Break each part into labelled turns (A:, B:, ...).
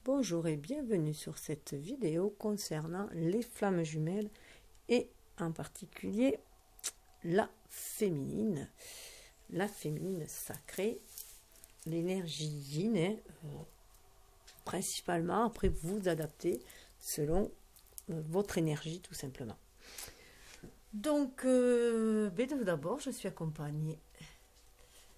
A: Bonjour et bienvenue sur cette vidéo concernant les flammes jumelles et en particulier la féminine sacrée, l'énergie yin, principalement. Après vous adaptez selon votre énergie tout simplement. Donc tout d'abord je suis accompagnée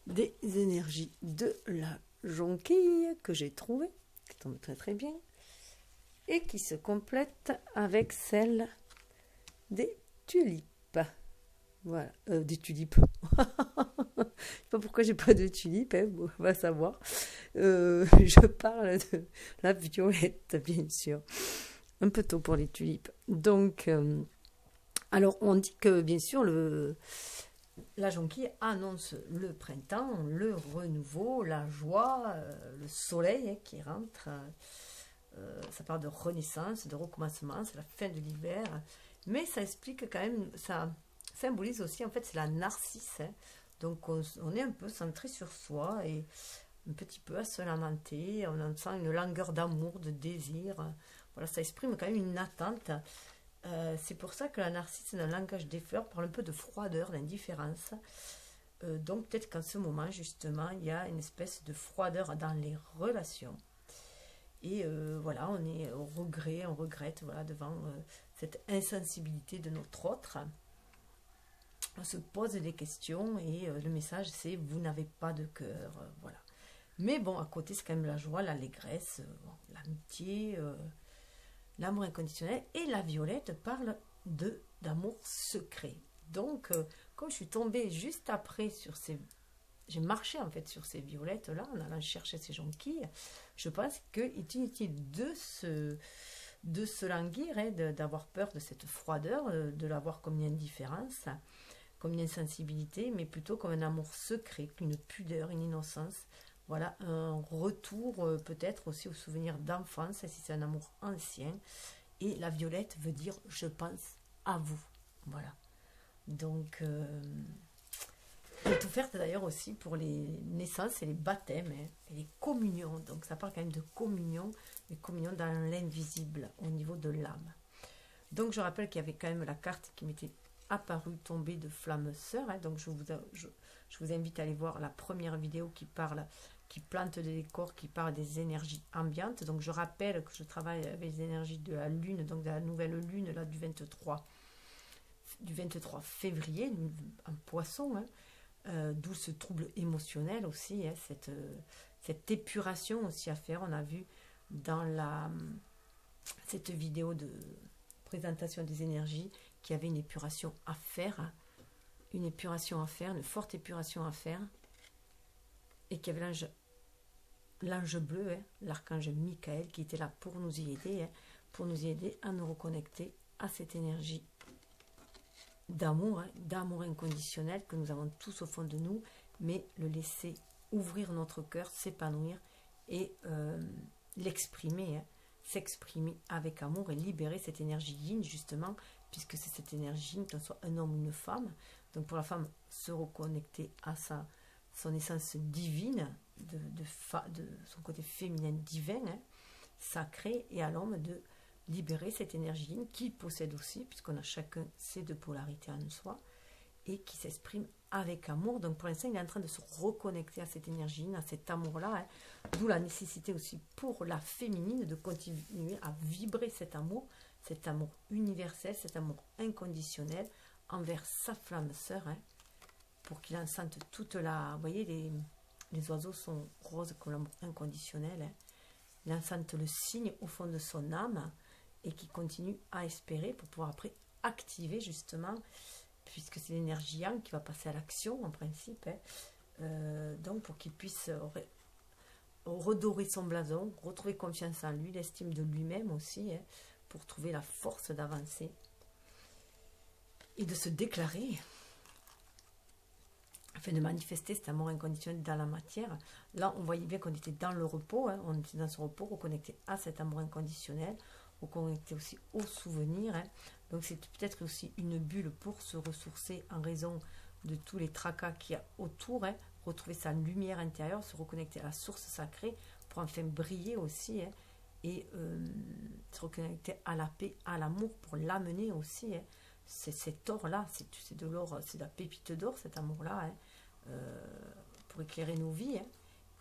A: des énergies de la jonquille que j'ai trouvée, qui tombe très très bien, et qui se complète avec celle des tulipes. Voilà, des tulipes. Je sais pas pourquoi j'ai pas de tulipes, hein, on va savoir. Je parle de la violette, bien sûr. Un peu tôt pour les tulipes. Donc, alors on dit que bien sûr la jonquille annonce le printemps, le renouveau, la joie, le soleil qui rentre. Ça parle de renaissance, de recommencement, c'est la fin de l'hiver. Mais ça explique quand même, ça symbolise aussi, en fait, c'est la narcisse. Donc on est un peu centré sur soi et un petit peu à se lamenter. On en sent une langueur d'amour, de désir. Voilà, ça exprime quand même une attente. C'est pour ça que la narcisse, dans le langage des fleurs, parle un peu de froideur, d'indifférence. Donc peut-être qu'en ce moment, justement, il y a une espèce de froideur dans les relations. Et voilà, on est au regret, on regrette voilà, devant cette insensibilité de notre autre. On se pose des questions et le message c'est vous n'avez pas de cœur. Voilà. Mais bon, à côté, c'est quand même la joie, l'allégresse, l'amitié, l'amour inconditionnel. Et la violette parle d'amour secret. Donc, quand je suis tombée juste après sur ces... J'ai marché en fait sur ces violettes-là, en allant chercher ces jonquilles. Je pense qu'il est inutile de se languir, hein, d'avoir peur de cette froideur, de l'avoir comme une indifférence, comme une insensibilité, mais plutôt comme un amour secret, une pudeur, une innocence. Voilà, un retour peut-être aussi au souvenir d'enfance, si c'est un amour ancien. Et la violette veut dire « je pense à vous ». Voilà. Donc... est offerte d'ailleurs aussi pour les naissances et les baptêmes hein, et les communions. Donc ça parle quand même de communion, mais communion dans l'invisible au niveau de l'âme. Donc je rappelle qu'il y avait quand même la carte qui m'était apparue tombée de flamme sœur. Hein, donc je vous invite à aller voir la première vidéo qui plante des décors, qui parle des énergies ambiantes. Donc je rappelle que je travaille avec les énergies de la lune, donc de la nouvelle lune là, du 23 février, en poisson, hein. D'où ce trouble émotionnel aussi, hein, cette épuration aussi à faire. On a vu dans cette vidéo de présentation des énergies qu'il y avait une épuration à faire, une forte épuration à faire, et qu'il y avait l'ange bleu, hein, l'archange Michael, qui était là pour nous y aider, hein, pour nous y aider à nous reconnecter à cette énergie d'amour, hein, d'amour inconditionnel que nous avons tous au fond de nous, mais le laisser ouvrir notre cœur, s'épanouir et l'exprimer, hein, s'exprimer avec amour et libérer cette énergie yin justement, puisque c'est cette énergie yin, qu'on soit un homme ou une femme. Donc pour la femme, se reconnecter à son essence divine, de son côté féminin divin, hein, sacré, et à l'homme de libérer cette énergie yin qui possède aussi, puisqu'on a chacun ces deux polarités en soi, et qui s'exprime avec amour. Donc pour l'instant, il est en train de se reconnecter à cette énergie yin, à cet amour-là, hein, d'où la nécessité aussi pour la féminine de continuer à vibrer cet amour universel, cet amour inconditionnel envers sa flamme sœur, hein, pour qu'il en sente toute la... Vous voyez, les oiseaux sont roses comme l'amour inconditionnel, hein. Il en sente le signe au fond de son âme, et qui continue à espérer pour pouvoir après activer justement, puisque c'est l'énergie yang qui va passer à l'action en principe, hein, donc pour qu'il puisse redorer son blason, retrouver confiance en lui, l'estime de lui-même aussi, hein, pour trouver la force d'avancer et de se déclarer afin de manifester cet amour inconditionnel dans la matière. Là on voyait bien qu'on était dans le repos, hein, on était dans ce repos, reconnecté à cet amour inconditionnel, reconnecter aussi aux souvenirs, hein. Donc c'est peut-être aussi une bulle pour se ressourcer en raison de tous les tracas qu'il y a autour, hein. Retrouver sa lumière intérieure, se reconnecter à la source sacrée pour enfin briller aussi, hein, et se reconnecter à la paix, à l'amour pour l'amener aussi. Hein. C'est cet or-là, c'est de l'or, c'est de la pépite d'or, cet amour-là, hein, pour éclairer nos vies, hein,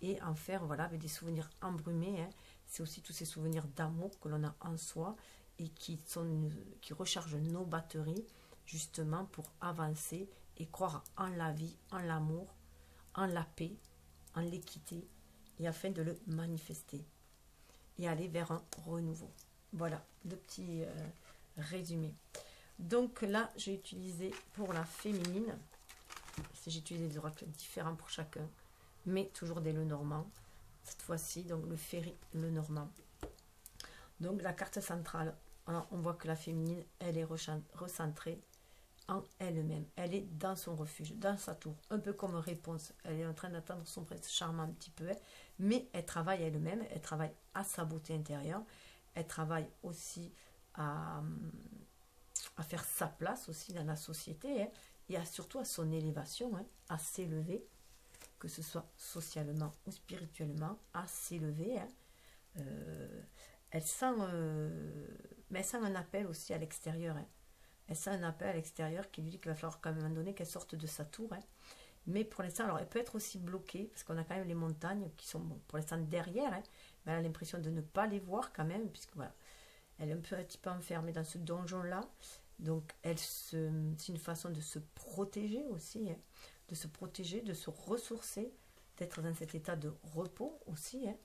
A: et en faire voilà, avec des souvenirs embrumés. Hein. C'est aussi tous ces souvenirs d'amour que l'on a en soi et qui rechargent nos batteries justement pour avancer et croire en la vie, en l'amour, en la paix, en l'équité, et afin de le manifester et aller vers un renouveau. Voilà, le petit résumé. Donc là, j'ai utilisé pour la féminine, j'ai utilisé des oracles différents pour chacun, mais toujours des Lenormand. Cette fois-ci, donc le Ferry Lenormand. Donc la carte centrale, alors on voit que la féminine, elle est recentrée en elle-même. Elle est dans son refuge, dans sa tour, un peu comme réponse. Elle est en train d'attendre son prince charmant un petit peu, mais elle travaille elle-même, elle travaille à sa beauté intérieure, elle travaille aussi à faire sa place aussi dans la société, hein, et surtout à son élévation, hein, à s'élever, que ce soit socialement ou spirituellement, à s'élever. Hein. Elle sent un appel aussi à l'extérieur. Hein. Elle sent un appel à l'extérieur qui lui dit qu'il va falloir qu'à un moment donné qu'elle sorte de sa tour. Hein. Mais pour l'instant, alors elle peut être aussi bloquée, parce qu'on a quand même les montagnes qui sont bon, pour l'instant derrière, hein, mais elle a l'impression de ne pas les voir quand même, puisque voilà, elle est un petit peu enfermée dans ce donjon-là. Donc c'est une façon de se protéger aussi, hein, de se protéger, de se ressourcer, d'être dans cet état de repos aussi, hein,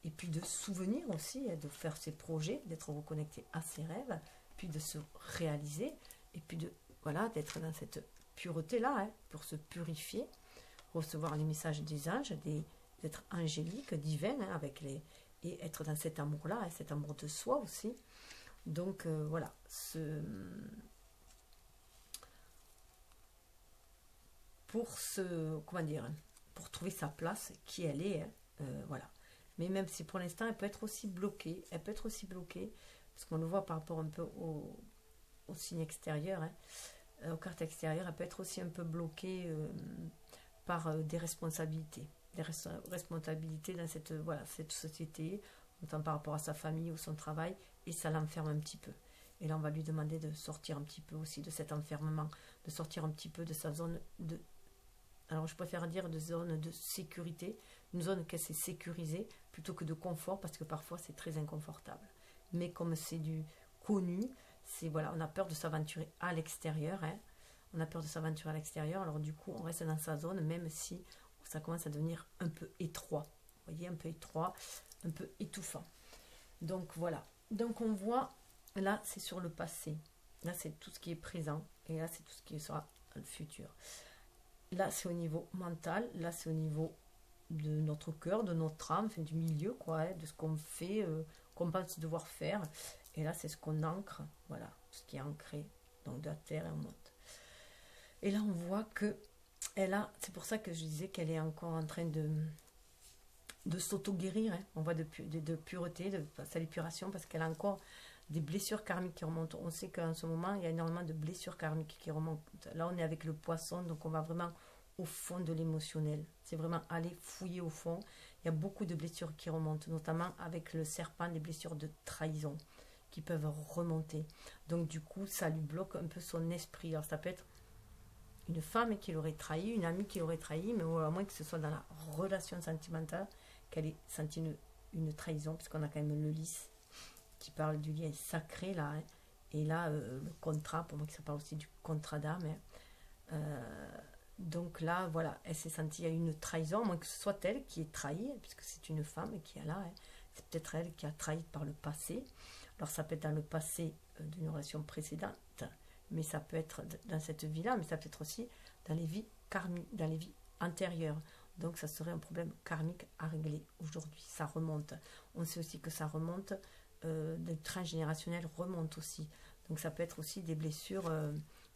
A: et puis de souvenir aussi, hein, de faire ses projets, d'être reconnecté à ses rêves, puis de se réaliser, et puis voilà, d'être dans cette pureté-là, hein, pour se purifier, recevoir les messages des anges, d'être angélique, divin, hein, et être dans cet amour-là, hein, cet amour de soi aussi. Donc voilà, pour trouver sa place, qui elle est, hein, voilà. Mais même si pour l'instant elle peut être aussi bloquée, parce qu'on le voit par rapport un peu au signe extérieur, hein, aux cartes extérieures, elle peut être aussi un peu bloquée par des responsabilités, dans cette société, autant par rapport à sa famille ou son travail, et ça l'enferme un petit peu. Et là, on va lui demander de sortir un petit peu aussi de cet enfermement, de sortir un petit peu de sa zone de... Alors, je préfère dire de zone de sécurité, une zone qu'elle s'est sécurisée, plutôt que de confort, parce que parfois, c'est très inconfortable. Mais comme c'est du connu, voilà, on a peur de s'aventurer à l'extérieur, hein. On a peur de s'aventurer à l'extérieur, alors du coup, on reste dans sa zone, même si ça commence à devenir un peu étroit. Vous voyez, un peu étroit, un peu étouffant. Donc, voilà. Donc, on voit, là, c'est sur le passé. Là, c'est tout ce qui est présent. Et là, c'est tout ce qui sera le futur. Là, c'est au niveau mental. Là, c'est au niveau de notre cœur, de notre âme, enfin, du milieu, quoi, hein, de ce qu'on fait, qu'on pense devoir faire. Et là, c'est ce qu'on ancre. Voilà, ce qui est ancré. Donc, de la terre, et on monte. Et là, on voit que c'est pour ça que je disais qu'elle est encore en train de s'auto-guérir. Hein. On voit de pureté, de sa l'épuration, parce qu'elle a encore des blessures karmiques qui remontent. On sait qu'en ce moment, il y a énormément de blessures karmiques qui remontent. Là, on est avec le poisson, donc on va vraiment au fond de l'émotionnel. C'est vraiment aller fouiller au fond. Il y a beaucoup de blessures qui remontent, notamment avec le serpent, des blessures de trahison qui peuvent remonter. Donc, du coup, ça lui bloque un peu son esprit. Alors, ça peut être une femme qui l'aurait trahi, une amie qui l'aurait trahi, mais à moins que ce soit dans la relation sentimentale qu'elle ait senti une trahison, parce qu'on a quand même le lys qui parle du lien sacré là, hein. Et là le contrat, pour moi que ça parle aussi du contrat d'âme, hein. Donc là voilà, elle s'est sentie à une trahison, à moins que ce soit elle qui ait trahi, puisque c'est une femme qui est là, hein. C'est peut-être elle qui a trahi par le passé. Alors ça peut être dans le passé d'une relation précédente, mais ça peut être dans cette vie-là, mais ça peut être aussi dans les vies karmiques, dans les vies antérieures. Donc ça serait un problème karmique à régler aujourd'hui. Ça remonte. On sait aussi que ça remonte, le transgénérationnel remonte aussi. Donc ça peut être aussi des blessures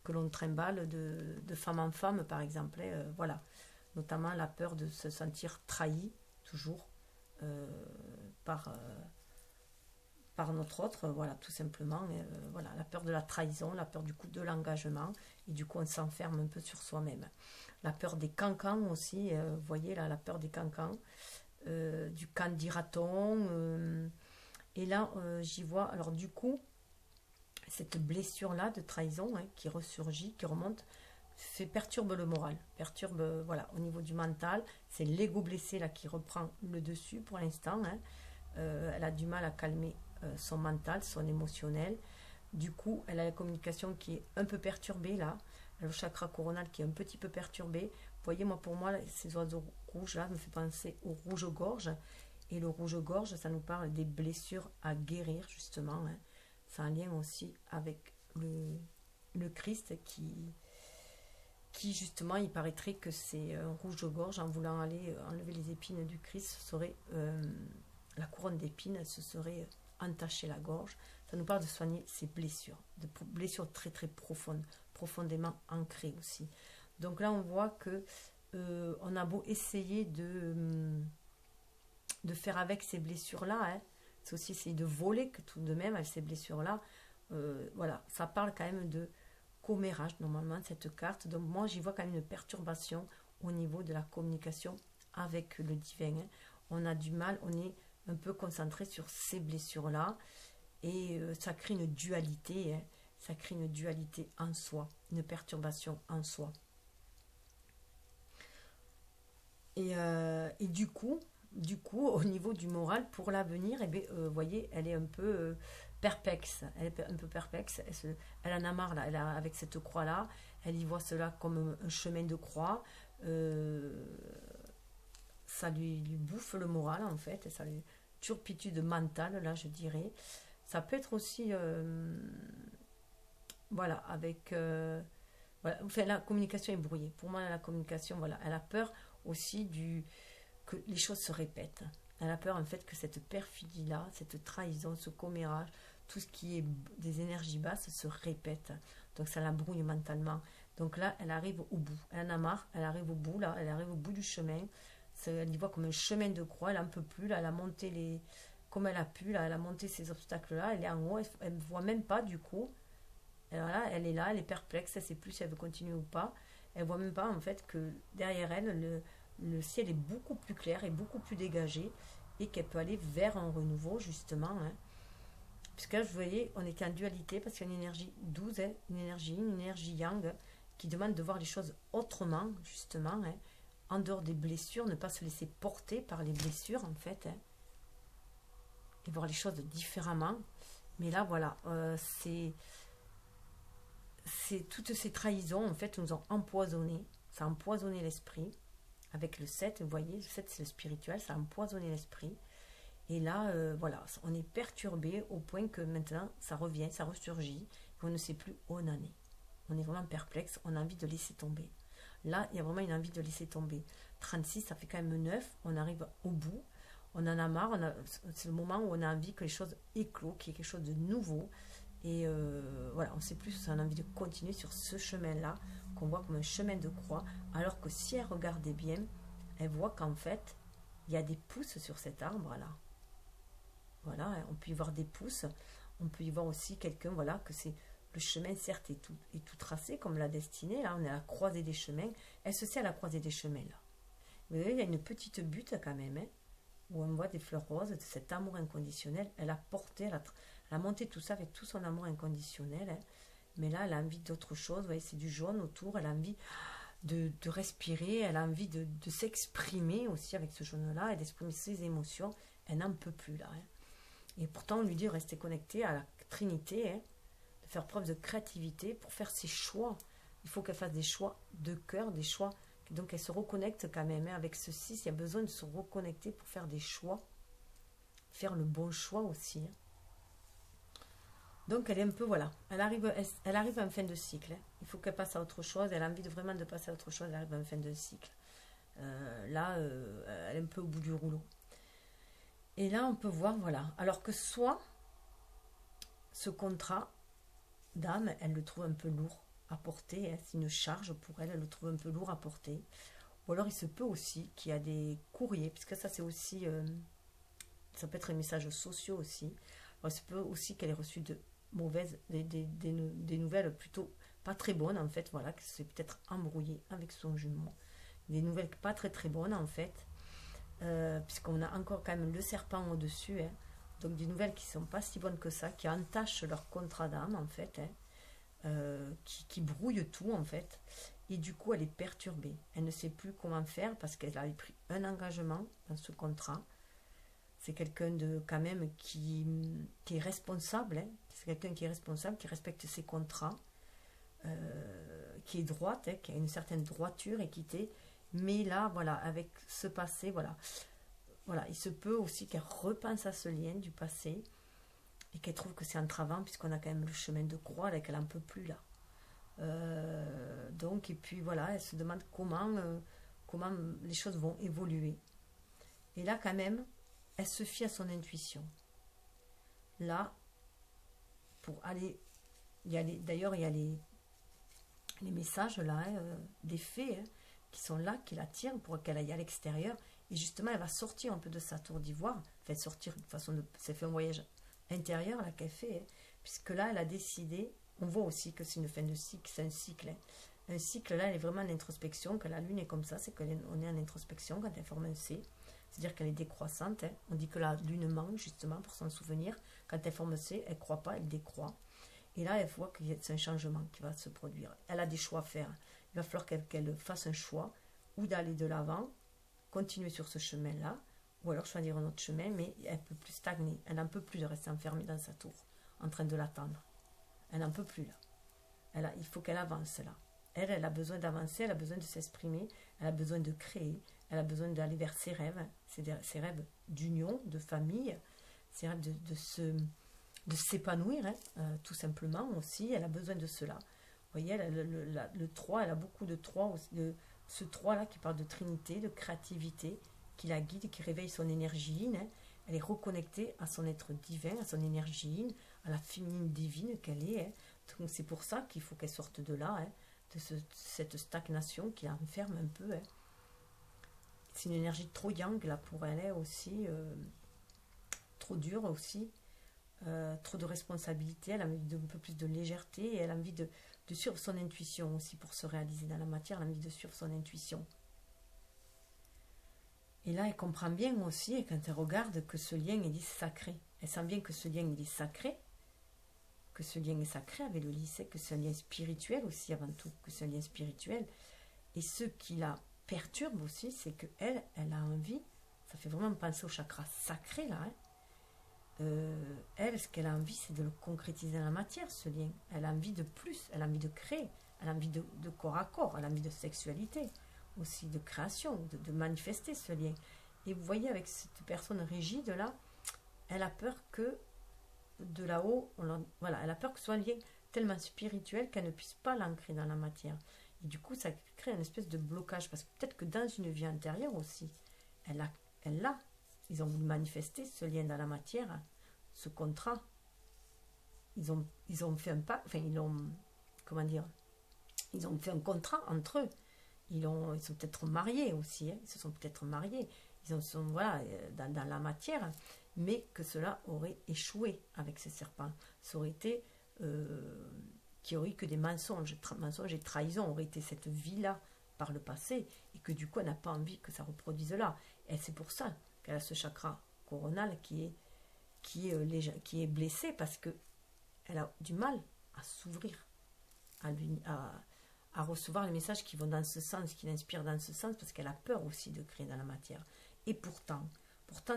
A: que l'on trimballe de femme en femme, par exemple. Voilà. Notamment la peur de se sentir trahi, toujours, par notre autre, voilà, tout simplement. Voilà, la peur de la trahison, la peur du coup de l'engagement, et du coup on s'enferme un peu sur soi-même. La peur des cancans aussi, vous voyez là, la peur des cancans, du qu'en dira-t-on, Et là, j'y vois, alors du coup, cette blessure-là de trahison hein, qui ressurgit, qui remonte, perturbe le moral, perturbe, voilà, au niveau du mental. C'est l'ego blessé là qui reprend le dessus pour l'instant. Hein. Elle a du mal à calmer son mental, son émotionnel. Du coup, elle a la communication qui est un peu perturbée là. Le chakra coronal qui est un petit peu perturbé. Vous voyez, moi, pour moi, ces oiseaux rouges là me fait penser au rouge-gorge. Et le rouge-gorge, ça nous parle des blessures à guérir, justement. Hein. C'est un lien aussi avec le Christ qui, justement, il paraîtrait que c'est un rouge-gorge en voulant aller enlever les épines du Christ, ce serait la couronne d'épines, elle se serait entachée la gorge. Ça nous parle de soigner ces blessures, de blessures très très profondes, profondément ancrées aussi. Donc là, on voit que on a beau essayer de faire avec ces blessures-là, hein, c'est aussi essayer de voler que tout de même avec ces blessures-là. Voilà, ça parle quand même de commérage normalement cette carte. Donc moi, j'y vois quand même une perturbation au niveau de la communication avec le divin. Hein. On a du mal, on est un peu concentré sur ces blessures-là et ça crée une dualité. Hein. Ça crée une dualité en soi, une perturbation en soi. Et du coup, au niveau du moral, pour l'avenir, eh vous voyez, elle est un peu perplexe. Elle est un peu perplexe. Elle en a marre, là, avec cette croix-là. Elle y voit cela comme un chemin de croix. Ça lui bouffe le moral, en fait. Ça lui turpitude mentale, là, je dirais. Ça peut être aussi, voilà, avec... voilà. Enfin, la communication est brouillée. Pour moi, la communication, voilà, elle a peur aussi que les choses se répètent. Elle a peur en fait que cette perfidie-là, cette trahison, ce commérage, tout ce qui est des énergies basses se répète. Donc ça la brouille mentalement. Donc là, elle arrive au bout. Elle en a marre, elle arrive au bout, là, elle arrive au bout du chemin. Elle y voit comme un chemin de croix, elle n'en peut plus, là, elle a monté les... Comme elle a pu, là, elle a monté ces obstacles-là, elle est en haut, elle ne voit même pas du coup. Alors là, elle est là, elle est perplexe, elle ne sait plus si elle veut continuer ou pas. Elle ne voit même pas en fait que derrière elle, le ciel est beaucoup plus clair et beaucoup plus dégagé et qu'elle peut aller vers un renouveau justement. Hein. Puisque là, vous voyez, on est en dualité parce qu'il y a une énergie douce, hein, une énergie yang qui demande de voir les choses autrement justement, hein, en dehors des blessures, ne pas se laisser porter par les blessures en fait, hein, et voir les choses différemment. Mais là, voilà, c'est toutes ces trahisons en fait nous ont empoisonné, ça a empoisonné l'esprit. Avec le 7, vous voyez, le 7 c'est le spirituel, ça a empoisonné l'esprit. Et là, voilà, on est perturbé au point que maintenant, ça revient, ça ressurgit, et on ne sait plus où on en est. On est vraiment perplexe, on a envie de laisser tomber. Là, il y a vraiment une envie de laisser tomber. 36, ça fait quand même 9, on arrive au bout, on en a marre, c'est le moment où on a envie que les choses éclosent, qu'il y ait quelque chose de nouveau. Et voilà, on ne sait plus si on a envie de continuer sur ce chemin-là, qu'on voit comme un chemin de croix, alors que si elle regardait bien, elle voit qu'en fait, il y a des pousses sur cet arbre-là. Voilà, on peut y voir des pousses, on peut y voir aussi quelqu'un, voilà, que c'est le chemin, certes, est tout tracé, comme la destinée, là, on est à la croisée des chemins, elle se sait à la croisée des chemins, là. Vous voyez, il y a une petite butte quand même, hein, où on voit des fleurs roses, de cet amour inconditionnel, elle a porté, elle a monté tout ça avec tout son amour inconditionnel, hein. Mais là, elle a envie d'autre chose. Vous voyez, c'est du jaune autour. Elle a envie de respirer. Elle a envie de s'exprimer aussi avec ce jaune-là et d'exprimer ses émotions. Elle n'en peut plus là. Hein. Et pourtant, on lui dit de rester connecté à la Trinité, hein, de faire preuve de créativité pour faire ses choix. Il faut qu'elle fasse des choix de cœur, des choix. Donc, elle se reconnecte quand même. Hein, avec ceci, il y a besoin de se reconnecter pour faire des choix. Faire le bon choix aussi. Hein. Donc elle est un peu, voilà, elle arrive à une fin de cycle. Hein. Il faut qu'elle passe à autre chose. Elle a envie vraiment de passer à autre chose. Elle arrive à une fin de cycle. Là, elle est un peu au bout du rouleau. Et là, on peut voir, voilà. Alors que soit ce contrat d'âme, elle le trouve un peu lourd à porter. Hein. C'est une charge pour elle. Elle le trouve un peu lourd à porter. Ou alors il se peut aussi qu'il y a des courriers, puisque ça c'est aussi, ça peut être un message social aussi. Alors, il se peut aussi qu'elle ait reçu de mauvaises, des nouvelles plutôt pas très bonnes en fait, voilà, que c'est peut-être embrouillé avec son jumeau. Des nouvelles pas très très bonnes en fait, puisqu'on a encore quand même le serpent au-dessus, hein. Donc des nouvelles qui sont pas si bonnes que ça, qui entachent leur contrat d'âme en fait, hein, qui brouillent tout en fait. Et du coup, elle est perturbée. Elle ne sait plus comment faire parce qu'elle avait pris un engagement dans ce contrat. C'est quelqu'un de quand même qui est responsable. Hein. C'est quelqu'un qui est responsable, qui respecte ses contrats, qui est droite, hein, qui a une certaine droiture, équité. Mais là, voilà, avec ce passé, voilà, il se peut aussi qu'elle repense à ce lien du passé et qu'elle trouve que c'est entravant puisqu'on a quand même le chemin de croix et qu'elle n'en peut plus là. Donc, et puis voilà, elle se demande comment les choses vont évoluer. Et là, quand même, elle se fie à son intuition. Là, pour aller, d'ailleurs, il y a les messages là, hein, des fées hein, qui sont là, qui la tirent pour qu'elle aille à l'extérieur. Et justement, elle va sortir un peu de sa tour d'ivoire, enfin sortir de façon de, c'est fait un voyage intérieur là qu'elle fait, hein, puisque là, elle a décidé. On voit aussi que c'est une fin de cycle, c'est un cycle. Hein. Un cycle, là, elle est vraiment en introspection. Quand la lune est comme ça, c'est qu'on est en introspection quand elle forme un C. C'est-à-dire qu'elle est décroissante. Hein. On dit que la lune manque, justement, pour s'en souvenir. Quand elle forme C, elle ne croit pas, elle décroît. Et là, elle voit que c'est un changement qui va se produire. Elle a des choix à faire. Il va falloir qu'elle fasse un choix, ou d'aller de l'avant, continuer sur ce chemin-là, ou alors choisir un autre chemin, mais elle ne peut plus stagner. Elle n'en peut plus de rester enfermée dans sa tour, en train de l'attendre. Elle n'en peut plus là. Il faut qu'elle avance là. Elle a besoin d'avancer, elle a besoin de s'exprimer, elle a besoin de créer, elle a besoin d'aller vers ses rêves, ses rêves d'union, de famille, ses rêves de s'épanouir, hein, tout simplement aussi. Elle a besoin de cela. Vous voyez, le 3, elle a beaucoup de 3 aussi, ce 3 là qui parle de trinité, de créativité, qui la guide, qui réveille son énergie. Hein. Elle est reconnectée à son être divin, à son énergie, à la féminine divine qu'elle est. Hein. Donc c'est pour ça qu'il faut qu'elle sorte de là, hein, de cette stagnation qui la enferme un peu. Hein. C'est une énergie trop yang là pour elle aussi, trop dure aussi, trop de responsabilité. Elle a envie d'un peu plus de légèreté et elle a envie de suivre son intuition aussi pour se réaliser dans la matière. Elle a envie de suivre son intuition. Et là, elle comprend bien aussi, quand elle regarde, que ce lien, il est sacré. Elle sent bien que ce lien, il est sacré, que ce lien est sacré avec le lycée, que c'est un lien spirituel aussi avant tout, que c'est un lien spirituel. Et ce qui la perturbe aussi, c'est qu'elle, elle a envie, ça fait vraiment penser au chakra sacré là, hein. Elle, ce qu'elle a envie, c'est de le concrétiser dans la matière, ce lien. Elle a envie de plus, elle a envie de créer, elle a envie de corps à corps, elle a envie de sexualité, aussi de création, de manifester ce lien. Et vous voyez, avec cette personne rigide là, elle a peur que de là-haut, voilà, elle a peur que ce soit un lien tellement spirituel qu'elle ne puisse pas l'ancrer dans la matière. Et du coup, ça crée une espèce de blocage, parce que peut-être que dans une vie antérieure aussi, ils ont voulu manifester ce lien dans la matière, ce contrat. Ils ont fait un pas, enfin, comment dire, ils ont fait un contrat entre eux. Ils sont peut-être mariés aussi, hein, ils se sont peut-être mariés. Ils sont, voilà, dans la matière, mais que cela aurait échoué avec ces serpents. Ça aurait été, qu'il n'y aurait eu que des mensonges et trahison, aurait été cette vie-là par le passé, et que du coup, elle n'a pas envie que ça reproduise là. Et c'est pour ça qu'elle a ce chakra coronal qui est blessé, parce qu'elle a du mal à s'ouvrir, à recevoir les messages qui vont dans ce sens, qui l'inspirent dans ce sens, parce qu'elle a peur aussi de créer dans la matière. Et pourtant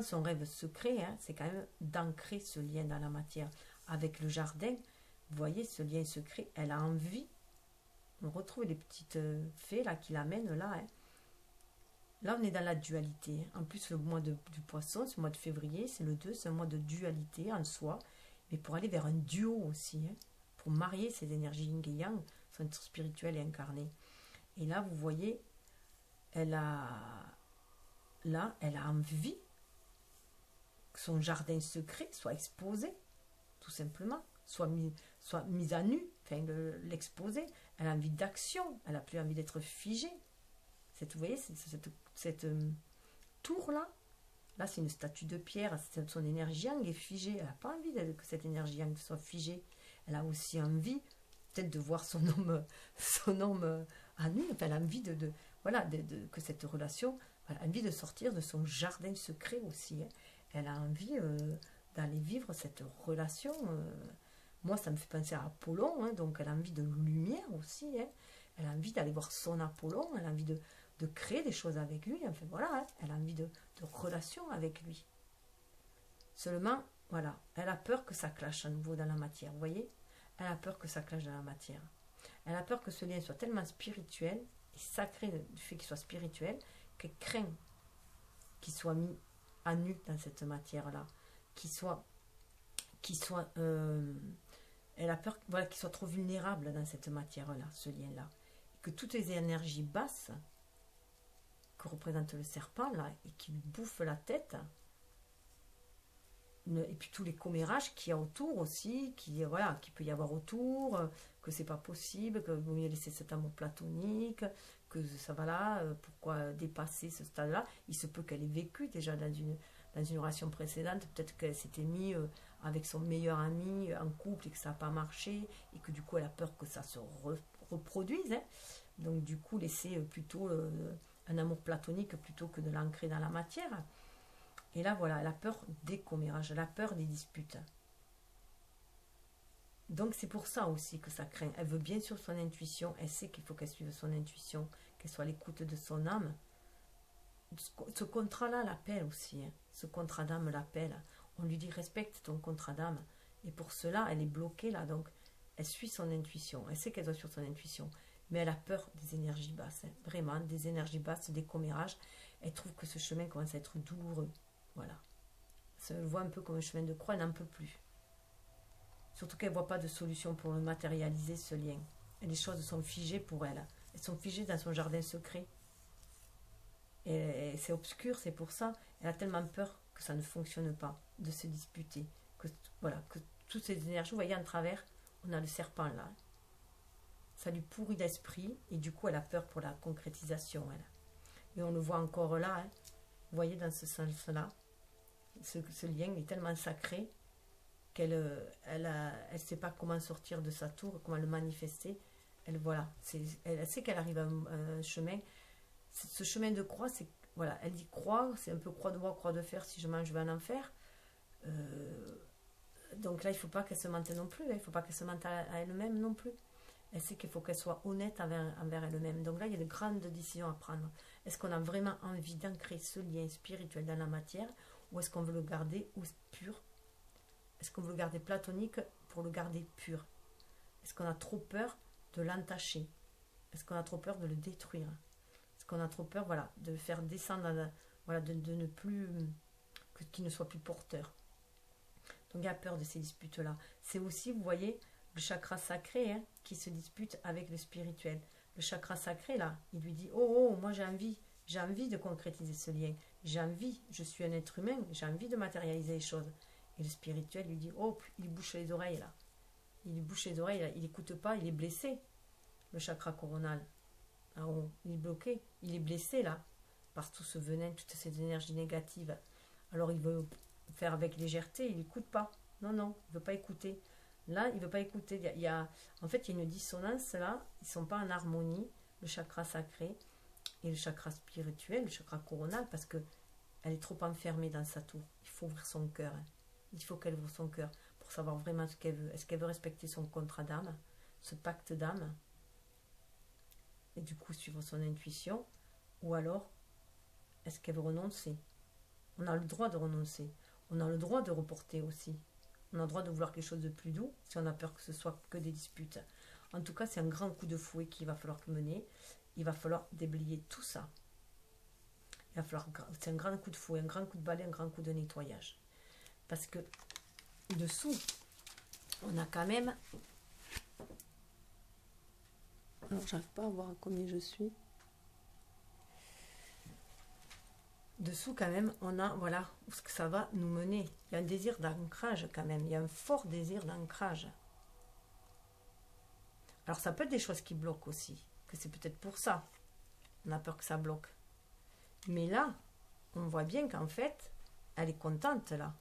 A: son rêve secret, hein, c'est quand même d'ancrer ce lien dans la matière. Avec le jardin, vous voyez, ce lien secret, elle a envie. On retrouve les petites fées là qui l'amènent là. Hein. Là, on est dans la dualité. En plus, le mois du poisson, ce mois de février, c'est le 2, c'est un mois de dualité en soi, mais pour aller vers un duo aussi, hein, pour marier ces énergies yin et yang, son être spirituel et incarné. Et là, vous voyez, elle a envie que son jardin secret soit exposé, tout simplement, soit mis à nu, enfin l'exposer. Elle a envie d'action, elle n'a plus envie d'être figée. Vous voyez, cette tour-là, c'est une statue de pierre, son énergie yang est figée. Elle n'a pas envie que cette énergie yang soit figée. Elle a aussi envie, peut-être, de voir son homme à nu. Enfin, elle a envie que cette relation, elle a envie de sortir de son jardin secret aussi. Hein. Elle a envie d'aller vivre cette relation. Moi, ça me fait penser à Apollon, hein, donc elle a envie de lumière aussi. Hein. Elle a envie d'aller voir son Apollon, elle a envie de créer des choses avec lui. Enfin voilà, hein, elle a envie de relation avec lui. Seulement, voilà, elle a peur que ça clash à nouveau dans la matière. Vous voyez? Elle a peur que ça clash dans la matière. Elle a peur que ce lien soit tellement spirituel et sacré du fait qu'il soit spirituel qu'elle craint qu'il soit mis à nu dans cette matière-là, elle a peur voilà, qu'il soit trop vulnérable dans cette matière-là, ce lien-là. Que toutes les énergies basses que représente le serpent, là, et qui lui bouffent la tête, et puis tous les commérages qu'il y a autour aussi, voilà, qu'il peut y avoir autour, que c'est pas possible, que vaut mieux laisser cet amour platonique, que ça va là, pourquoi dépasser ce stade-là. Il se peut qu'elle ait vécu déjà dans une relation précédente, peut-être qu'elle s'était mise avec son meilleur ami en couple et que ça n'a pas marché, et que du coup elle a peur que ça se reproduise. Hein. Donc du coup laisser plutôt un amour platonique plutôt que de l'ancrer dans la matière. Et là, voilà, elle a peur des commérages, elle a peur des disputes. Donc, c'est pour ça aussi que ça craint. Elle veut bien sûr son intuition, elle sait qu'il faut qu'elle suive son intuition, qu'elle soit à l'écoute de son âme. Ce contrat-là l'appelle aussi, hein. Ce contrat d'âme l'appelle. On lui dit respecte ton contrat d'âme. Et pour cela, elle est bloquée là, donc elle suit son intuition. Elle sait qu'elle doit suivre son intuition, mais elle a peur des énergies basses, hein. Vraiment, des énergies basses, des commérages. Elle trouve que ce chemin commence à être douloureux. Voilà. Ça le voit un peu comme un chemin de croix, elle n'en peut plus. Surtout qu'elle ne voit pas de solution pour le matérialiser, ce lien. Et les choses sont figées pour elle. Elles sont figées dans son jardin secret. Et c'est obscur, c'est pour ça. Elle a tellement peur que ça ne fonctionne pas, de se disputer. Que, voilà, que toutes ces énergies, vous voyez, en travers, on a le serpent là. Ça lui pourrit l'esprit, et du coup, elle a peur pour la concrétisation, elle. Et on le voit encore là, hein. Vous voyez, dans ce sens-là. Ce lien est tellement sacré qu'elle elle sait pas comment sortir de sa tour, comment le manifester. Voilà, elle sait qu'elle arrive à un chemin. Ce chemin de croix, c'est voilà, elle dit croix, c'est un peu croix de bois, croix de fer. Si je mange, je vais en enfer. Donc là, il ne faut pas qu'elle se mente non plus. Il ne faut pas qu'elle se mente à elle-même non plus. Elle sait qu'il faut qu'elle soit honnête envers elle-même. Donc là, il y a de grandes décisions à prendre. Est-ce qu'on a vraiment envie d'ancrer ce lien spirituel dans la matière, ou est-ce qu'on veut le garder pur? Est-ce qu'on veut le garder platonique pour le garder pur? Est-ce qu'on a trop peur de l'entacher? Est-ce qu'on a trop peur de le détruire? Est-ce qu'on a trop peur, voilà, de le faire descendre, voilà, de ne plus, qu'il ne soit plus porteur? Donc il y a peur de ces disputes-là. C'est aussi, vous voyez, le chakra sacré, hein, qui se dispute avec le spirituel. Le chakra sacré, là, il lui dit, oh, moi j'ai envie de concrétiser ce lien, j'ai envie, je suis un être humain, j'ai envie de matérialiser les choses. Et le spirituel lui dit, oh, il bouche les oreilles, là. Il bouche les oreilles, là. Il n'écoute pas, il est blessé, le chakra coronal. Ah, oh, il est bloqué, il est blessé, là, par tout ce venin, toutes ces énergies négatives. Alors il veut faire avec légèreté, il n'écoute pas. Non, il ne veut pas écouter. Là, il ne veut pas écouter. En fait, il y a une dissonance là. Ils ne sont pas en harmonie, le chakra sacré et le chakra spirituel, le chakra coronal, parce que elle est trop enfermée dans sa tour. Il faut ouvrir son cœur. Hein. Il faut qu'elle ouvre son cœur pour savoir vraiment ce qu'elle veut. Est-ce qu'elle veut respecter son contrat d'âme, ce pacte d'âme, et du coup suivre son intuition, ou alors est-ce qu'elle veut renoncer? On a le droit de renoncer. On a le droit de reporter aussi. On a le droit de vouloir quelque chose de plus doux si on a peur que ce soit que des disputes. En tout cas, c'est un grand coup de fouet qu'il va falloir mener. Il va falloir déblayer tout ça. C'est un grand coup de fouet, un grand coup de balai, un grand coup de nettoyage. Parce que dessous, on a quand même... Alors, j'arrive pas à voir à combien je suis. Dessous, quand même, on a, voilà, où ce que ça va nous mener. Il y a un désir d'ancrage, quand même. Il y a un fort désir d'ancrage. Alors, ça peut être des choses qui bloquent aussi. Que c'est peut-être pour ça. On a peur que ça bloque. Mais là, on voit bien qu'en fait, elle est contente, là.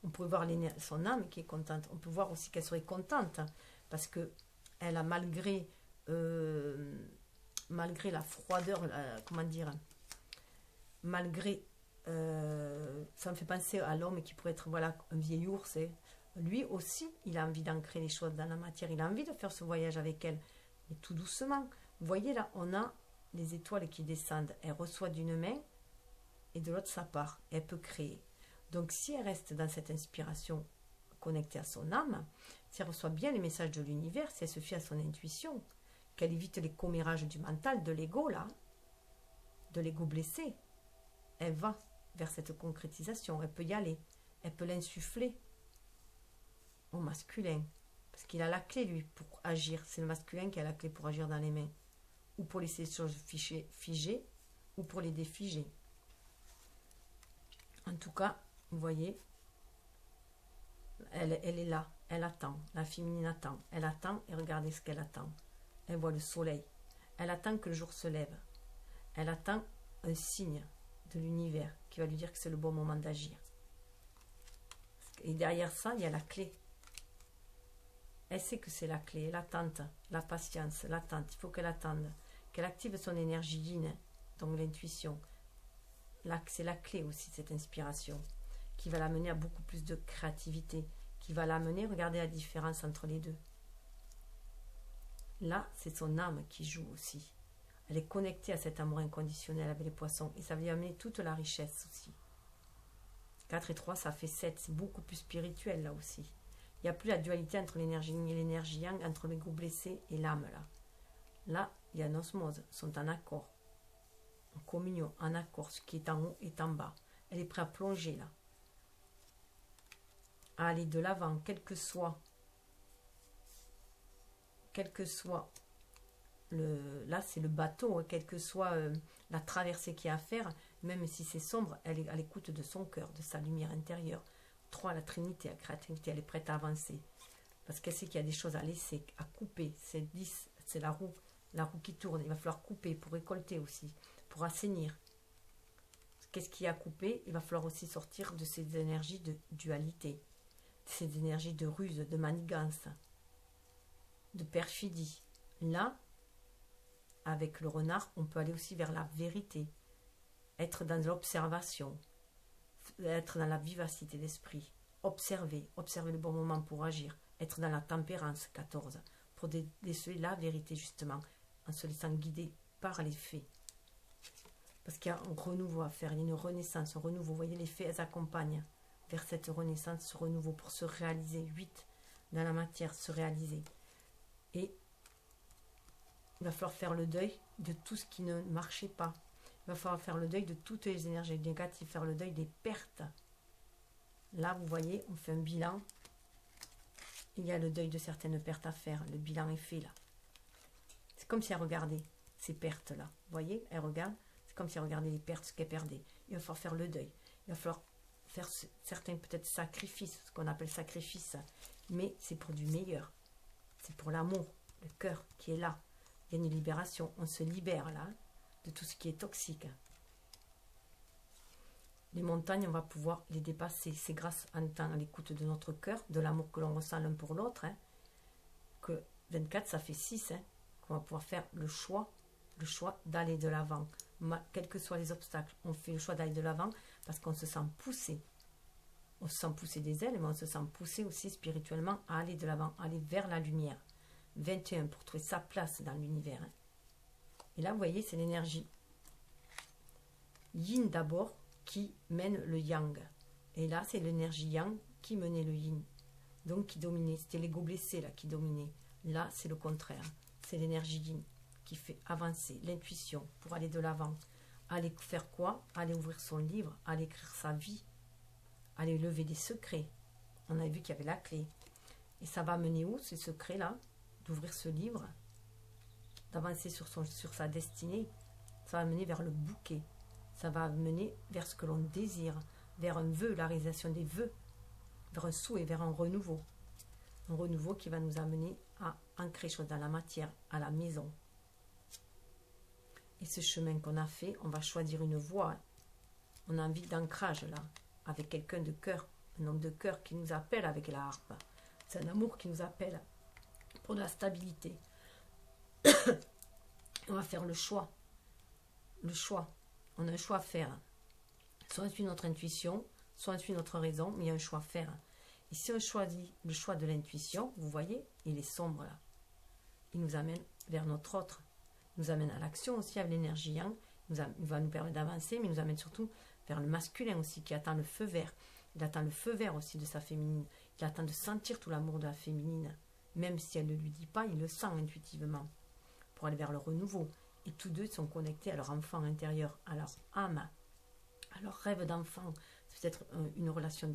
A: On peut voir son âme qui est contente. On peut voir aussi qu'elle serait contente. Parce que elle a, malgré la froideur, comment dire... Malgré ça me fait penser à l'homme qui pourrait être voilà, un vieil ours. Lui aussi, il a envie d'ancrer les choses dans la matière. Il a envie de faire ce voyage avec elle. Mais tout doucement. Vous voyez là, on a les étoiles qui descendent. Elle reçoit d'une main et de l'autre, ça part. Elle peut créer. Donc, si elle reste dans cette inspiration connectée à son âme, si elle reçoit bien les messages de l'univers, si elle se fie à son intuition, qu'elle évite les commérages du mental, de l'ego là, de l'ego blessé, elle va vers cette concrétisation. Elle peut y aller. Elle peut l'insuffler au masculin. Parce qu'il a la clé, lui, pour agir. C'est le masculin qui a la clé pour agir dans les mains. Ou pour laisser les choses figées, ou pour les défiger. En tout cas, vous voyez, elle est là. Elle attend. La féminine attend. Elle attend et regardez ce qu'elle attend. Elle voit le soleil. Elle attend que le jour se lève. Elle attend un signe de l'univers qui va lui dire que c'est le bon moment d'agir. Et derrière ça, il y a la clé. Elle sait que c'est la clé, l'attente, la patience, l'attente. Il faut qu'elle attende, qu'elle active son énergie yin, donc l'intuition. C'est la clé aussi, cette inspiration, qui va l'amener à beaucoup plus de créativité, qui va l'amener, regardez la différence entre les deux. Là, c'est son âme qui joue aussi. Elle est connectée à cet amour inconditionnel avec les poissons, et ça va lui amener toute la richesse aussi. 4 et 3, ça fait 7, c'est beaucoup plus spirituel là aussi. Il n'y a plus la dualité entre l'énergie yin et l'énergie yang, entre l'ego blessé et l'âme là. Là, il y a une osmose, sont en accord, en communion, en accord, ce qui est en haut est en bas. Elle est prête à plonger là, à aller de l'avant, quel que soit là c'est le bateau, quelle que soit la traversée qu'il y a à faire, même si c'est sombre, elle est à l'écoute de son cœur, de sa lumière intérieure. 3, la Trinité, la créativité, elle est prête à avancer. Parce qu'elle sait qu'il y a des choses à laisser, à couper. C'est 10, c'est la roue qui tourne. Il va falloir couper pour récolter aussi, pour assainir. Qu'est-ce qu'il y a à couper? Il va falloir aussi sortir de ces énergies de dualité, de ces énergies de ruse, de manigance, de perfidie. Là, avec le renard, on peut aller aussi vers la vérité, être dans l'observation, être dans la vivacité d'esprit, observer le bon moment pour agir, être dans la tempérance, 14, pour déceler la vérité justement, en se laissant guider par les faits. Parce qu'il y a un renouveau à faire, il y a une renaissance, un renouveau. Vous voyez, les faits, elles accompagnent vers cette renaissance, ce renouveau, pour se réaliser. 8, dans la matière, se réaliser. Et il va falloir faire le deuil de tout ce qui ne marchait pas. Il va falloir faire le deuil de toutes les énergies négatives, faire le deuil des pertes. Là, vous voyez, on fait un bilan. Il y a le deuil de certaines pertes à faire. Le bilan est fait, là. C'est comme si elle regardait ces pertes-là. Vous voyez, elle regarde. C'est comme si elle regardait les pertes, ce qu'elle perdait. Il va falloir faire le deuil. Il va falloir faire certains, peut-être, sacrifices, ce qu'on appelle sacrifice. Mais c'est pour du meilleur. C'est pour l'amour, le cœur qui est là. Il y a une libération. On se libère, là, de tout ce qui est toxique. Les montagnes, on va pouvoir les dépasser. C'est grâce à l'écoute de notre cœur, de l'amour que l'on ressent l'un pour l'autre, que 24, ça fait 6, qu'on va pouvoir faire le choix d'aller de l'avant. Quels que soient les obstacles, on fait le choix d'aller de l'avant parce qu'on se sent poussé. On se sent poussé des ailes, mais on se sent poussé aussi spirituellement à aller de l'avant, aller vers la lumière. 21, pour trouver sa place dans l'univers. Et là, vous voyez, c'est l'énergie yin d'abord qui mène le yang. Et là, c'est l'énergie yang qui menait le yin. Donc, qui dominait. C'était l'ego blessé, là, qui dominait. Là, c'est le contraire. C'est l'énergie yin qui fait avancer l'intuition pour aller de l'avant. Aller faire quoi? Aller ouvrir son livre, aller écrire sa vie, aller lever des secrets. On a vu qu'il y avait la clé. Et ça va mener où, ces secrets-là? D'ouvrir ce livre, d'avancer sur sa destinée. Ça va mener vers le bouquet. Ça va mener vers ce que l'on désire, vers un vœu, la réalisation des vœux, vers un souhait, vers un renouveau. Un renouveau qui va nous amener à ancrer les choses dans la matière, à la maison. Et ce chemin qu'on a fait, on va choisir une voie. On a envie d'ancrage là, avec quelqu'un de cœur, un homme de cœur qui nous appelle avec la harpe. C'est un amour qui nous appelle pour de la stabilité. On va faire le choix. Le choix. On a un choix à faire. Soit on suit notre intuition, soit on suit notre raison, mais il y a un choix à faire. Et si on choisit le choix de l'intuition, vous voyez, il est sombre là. Il nous amène vers notre autre. Il nous amène à l'action aussi avec l'énergie yang. Il va nous permettre d'avancer, mais il nous amène surtout vers le masculin aussi, qui attend le feu vert. Il attend le feu vert aussi de sa féminine. Il attend de sentir tout l'amour de la féminine. Même si elle ne lui dit pas, il le sent intuitivement. Pour aller vers le renouveau. Et tous deux sont connectés à leur enfant intérieur, à leur âme, à leur rêve d'enfant. C'est peut-être une relation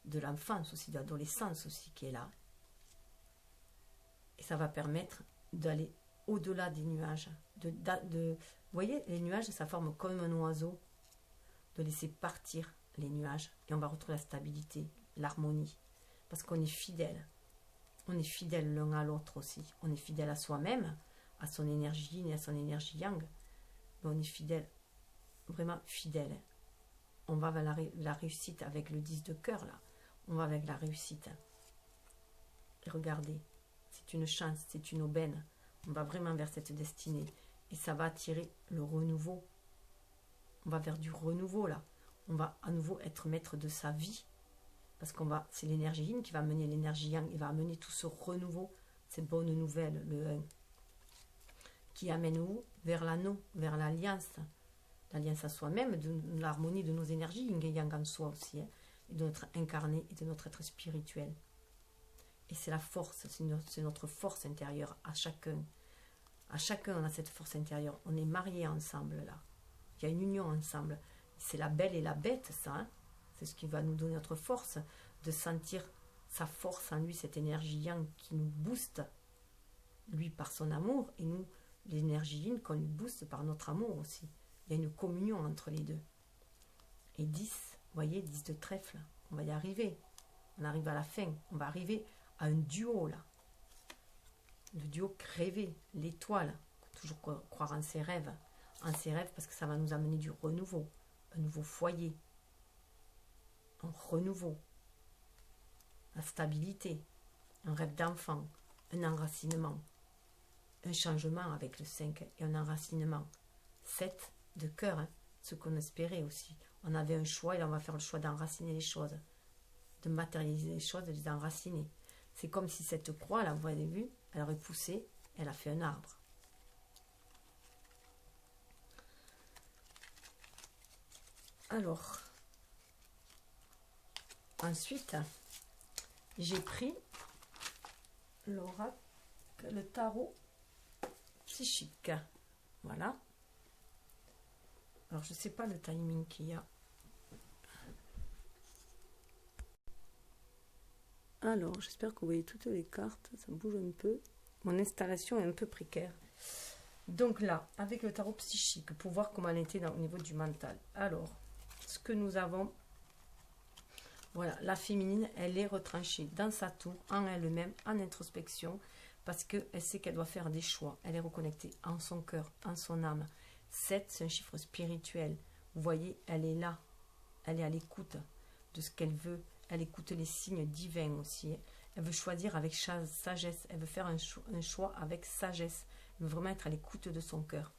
A: de l'enfance aussi, de l'adolescence aussi qui est là. Et ça va permettre d'aller au-delà des nuages. Vous voyez, les nuages, ça forme comme un oiseau. De laisser partir les nuages. Et on va retrouver la stabilité, l'harmonie. Parce qu'on est fidèle. On est fidèle l'un à l'autre aussi. On est fidèle à soi-même, à son énergie yin et à son énergie yang. Mais on est fidèle, vraiment fidèle. On va vers la réussite avec le 10 de cœur là. On va avec la réussite. Et regardez, c'est une chance, c'est une aubaine. On va vraiment vers cette destinée. Et ça va attirer le renouveau. On va vers du renouveau là. On va à nouveau être maître de sa vie. Parce c'est l'énergie yin qui va amener l'énergie yang. Il va amener tout ce renouveau, cette bonne nouvelle, le 1. Qui amène où? Vers l'anneau, vers l'alliance. L'alliance à soi-même, de l'harmonie de nos énergies, yin et yang en soi aussi. Et de notre incarné et de notre être spirituel. Et c'est la force, c'est notre force intérieure à chacun. À chacun, on a cette force intérieure. On est mariés ensemble là. Il y a une union ensemble. C'est la belle et la bête, ça. Hein, c'est ce qui va nous donner notre force, de sentir sa force en lui, cette énergie yang qui nous booste, lui par son amour, et nous, l'énergie yin qu'on lui booste par notre amour aussi. Il y a une communion entre les deux. Et 10, vous voyez, 10 de trèfle, on va y arriver. On arrive à la fin, on va arriver à un duo là. Le duo rêvé, l'étoile. Toujours croire en ses rêves. En ses rêves parce que ça va nous amener du renouveau. Un nouveau foyer. Un renouveau. La stabilité. Un rêve d'enfant. Un enracinement. Un changement avec le 5 et un enracinement. 7 de cœur, hein, ce qu'on espérait aussi. On avait un choix et là on va faire le choix d'enraciner les choses. De matérialiser les choses, de les enraciner. C'est comme si cette croix, là, vous avez vu, elle aurait poussé, elle a fait un arbre. Alors, ensuite, j'ai pris l'oracle, le tarot psychique. Voilà. Alors, je ne sais pas le timing qu'il y a. Alors, j'espère que vous voyez toutes les cartes. Ça bouge un peu. Mon installation est un peu précaire. Donc là, avec le tarot psychique, pour voir comment elle était au niveau du mental. Alors, ce que nous avons... Voilà, la féminine, elle est retranchée dans sa tour, en elle-même, en introspection, parce qu'elle sait qu'elle doit faire des choix. Elle est reconnectée en son cœur, en son âme. 7, c'est un chiffre spirituel. Vous voyez, elle est là. Elle est à l'écoute de ce qu'elle veut. Elle écoute les signes divins aussi. Elle veut choisir avec sagesse. Elle veut faire un choix avec sagesse. Elle veut vraiment être à l'écoute de son cœur.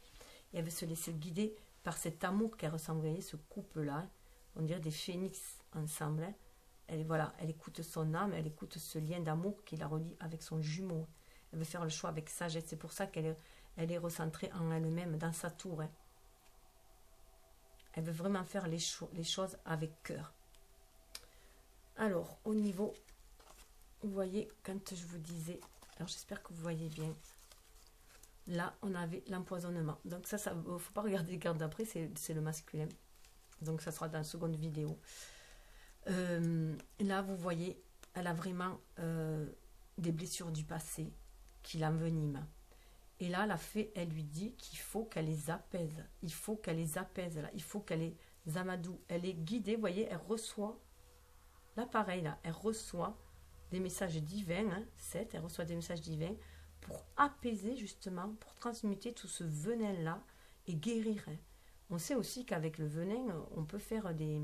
A: Et elle veut se laisser guider par cet amour qu'elle ressent. Vous voyez, ce couple-là, on dirait des phénix ensemble. Hein. Elle écoute son âme, elle écoute ce lien d'amour qui la relie avec son jumeau. Elle veut faire le choix avec sagesse. C'est pour ça qu'elle est recentrée en elle-même, dans sa tour. Hein. Elle veut vraiment faire les choses avec cœur. Alors, au niveau, vous voyez, quand je vous disais, alors j'espère que vous voyez bien, là, on avait l'empoisonnement. Donc ça il ne faut pas regarder les cartes d'après, c'est le masculin. Donc ça sera dans la seconde vidéo. Là, vous voyez, elle a vraiment des blessures du passé qui l'enveniment. Et là, la fée, elle lui dit qu'il faut qu'elle les apaise. Il faut qu'elle les apaise, là. Il faut qu'elle les amadoue. Elle est guidée, vous voyez, elle reçoit... Là, pareil, là, elle reçoit des messages divins, hein, 7, elle reçoit des messages divins pour apaiser, justement, pour transmuter tout ce venin-là et guérir. Hein. On sait aussi qu'avec le venin, on peut faire des...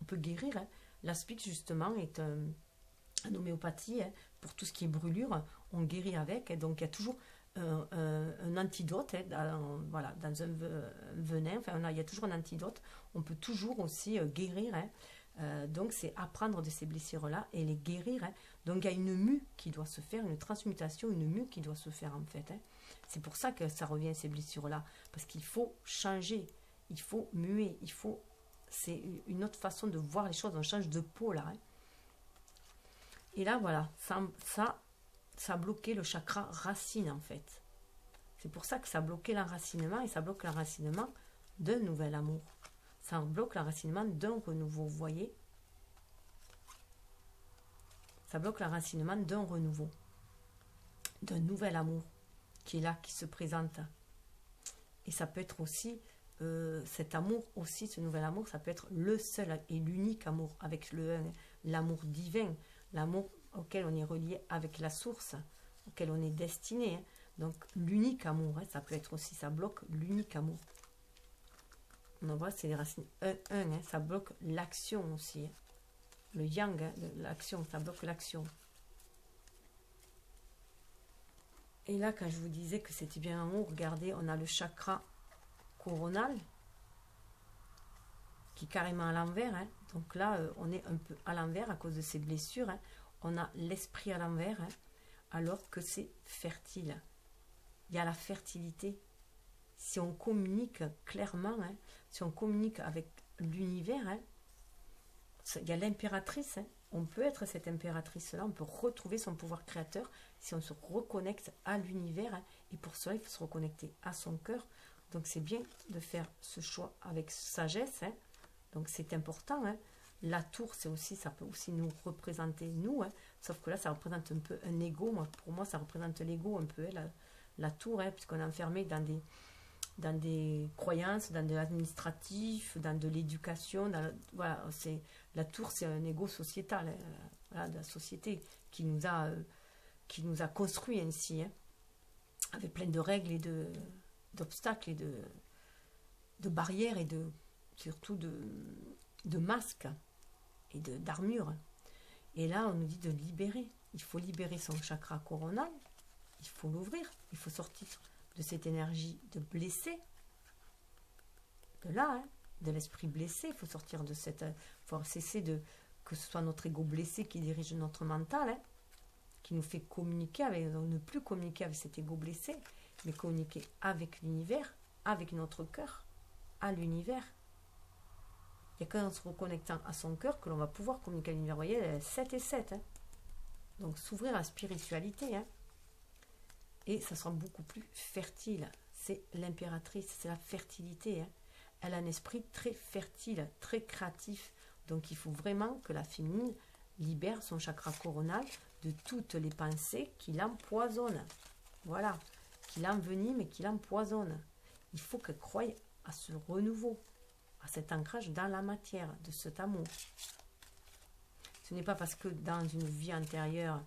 A: On peut guérir. Hein. L'aspic, justement, est une homéopathie. Hein, pour tout ce qui est brûlure, on guérit avec. Et donc, il y a toujours un antidote, hein, voilà, dans un venin, enfin, il y a toujours un antidote, on peut toujours aussi guérir, hein. Donc c'est apprendre de ces blessures-là et les guérir, hein. Donc il y a une mue qui doit se faire, une transmutation, une mue qui doit se faire en fait, hein. C'est pour ça que ça revient ces blessures-là, parce qu'il faut changer, il faut muer, c'est une autre façon de voir les choses, on change de peau là, hein. Et là voilà, ça a bloqué le chakra racine en fait. C'est pour ça que ça a bloqué l'enracinement et ça bloque l'enracinement d'un nouvel amour. Ça bloque l'enracinement d'un renouveau, vous voyez? Ça bloque l'enracinement d'un renouveau, d'un nouvel amour qui est là, qui se présente. Et ça peut être aussi, cet amour aussi, ce nouvel amour, ça peut être le seul et l'unique amour avec l'amour divin, l'amour auquel on est relié avec la source, auquel on est destiné, hein. Donc l'unique amour, hein, ça peut être aussi, ça bloque l'unique amour. On voit, c'est les racines 1, hein, ça bloque l'action aussi, hein. Le yang, hein, l'action, ça bloque l'action. Et là, quand je vous disais que c'était bien en haut, regardez, on a le chakra coronal qui est carrément à l'envers, hein. Donc là, on est un peu à l'envers à cause de ces blessures, hein. On a l'esprit à l'envers, hein, alors que c'est fertile. Il y a la fertilité. Si on communique clairement, hein, si on communique avec l'univers, hein, il y a l'impératrice, hein. On peut être cette impératrice-là, on peut retrouver son pouvoir créateur si on se reconnecte à l'univers, hein. Et pour cela, il faut se reconnecter à son cœur. Donc c'est bien de faire ce choix avec sagesse, hein. Donc c'est important, hein. La tour, c'est aussi, ça peut aussi nous représenter nous, hein. Sauf que là, ça représente un peu un ego. Pour moi, ça représente l'ego un peu, hein, la tour, hein, puisqu'on est enfermé dans des croyances, dans de l'administratif, dans de l'éducation. Voilà, la tour, c'est un ego sociétal, hein, voilà, de la société qui nous a construit ainsi, hein, avec plein de règles et d'obstacles et de barrières et surtout de masques et d'armures. Et là, on nous dit de libérer. Il faut libérer son chakra coronal, il faut l'ouvrir, il faut sortir de cette énergie de blessé, de là, hein, de l'esprit blessé. Il faut sortir de cette... Il faut cesser que ce soit notre ego blessé qui dirige notre mental, hein, qui nous fait communiquer avec... Ne plus communiquer avec cet ego blessé, mais communiquer avec l'univers, avec notre cœur, à l'univers. Il n'y a qu'en se reconnectant à son cœur que l'on va pouvoir communiquer à l'univers. Vous voyez, 7 et 7. Hein. Donc s'ouvrir à la spiritualité, hein. Et ça sera beaucoup plus fertile. C'est l'impératrice, c'est la fertilité, hein. Elle a un esprit très fertile, très créatif. Donc il faut vraiment que la féminine libère son chakra coronal de toutes les pensées qui l'empoisonnent. Voilà, qui l'enveniment et qui l'empoisonnent. Il faut qu'elle croie à ce renouveau, à cet ancrage dans la matière, de cet amour. Ce n'est pas parce que dans une vie antérieure,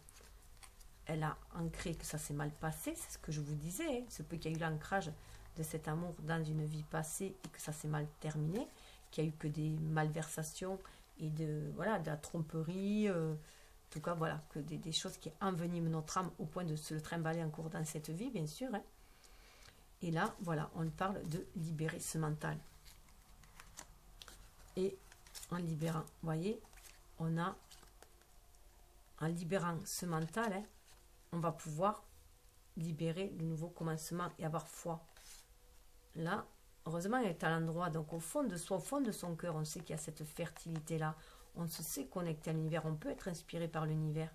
A: elle a ancré que ça s'est mal passé, c'est ce que je vous disais, hein. Ce peut qu'il y a eu l'ancrage de cet amour dans une vie passée et que ça s'est mal terminé, qu'il n'y a eu que des malversations et de la tromperie, en tout cas voilà, que des choses qui enveniment notre âme au point de se le trimballer encore dans cette vie, bien sûr, hein. Et là, voilà, on parle de libérer ce mental. Et en libérant, vous voyez, en libérant ce mental, hein, on va pouvoir libérer le nouveau commencement et avoir foi. Là, heureusement, elle est à l'endroit, donc au fond de soi, au fond de son cœur, on sait qu'il y a cette fertilité-là. On se sait connecter à l'univers, on peut être inspiré par l'univers.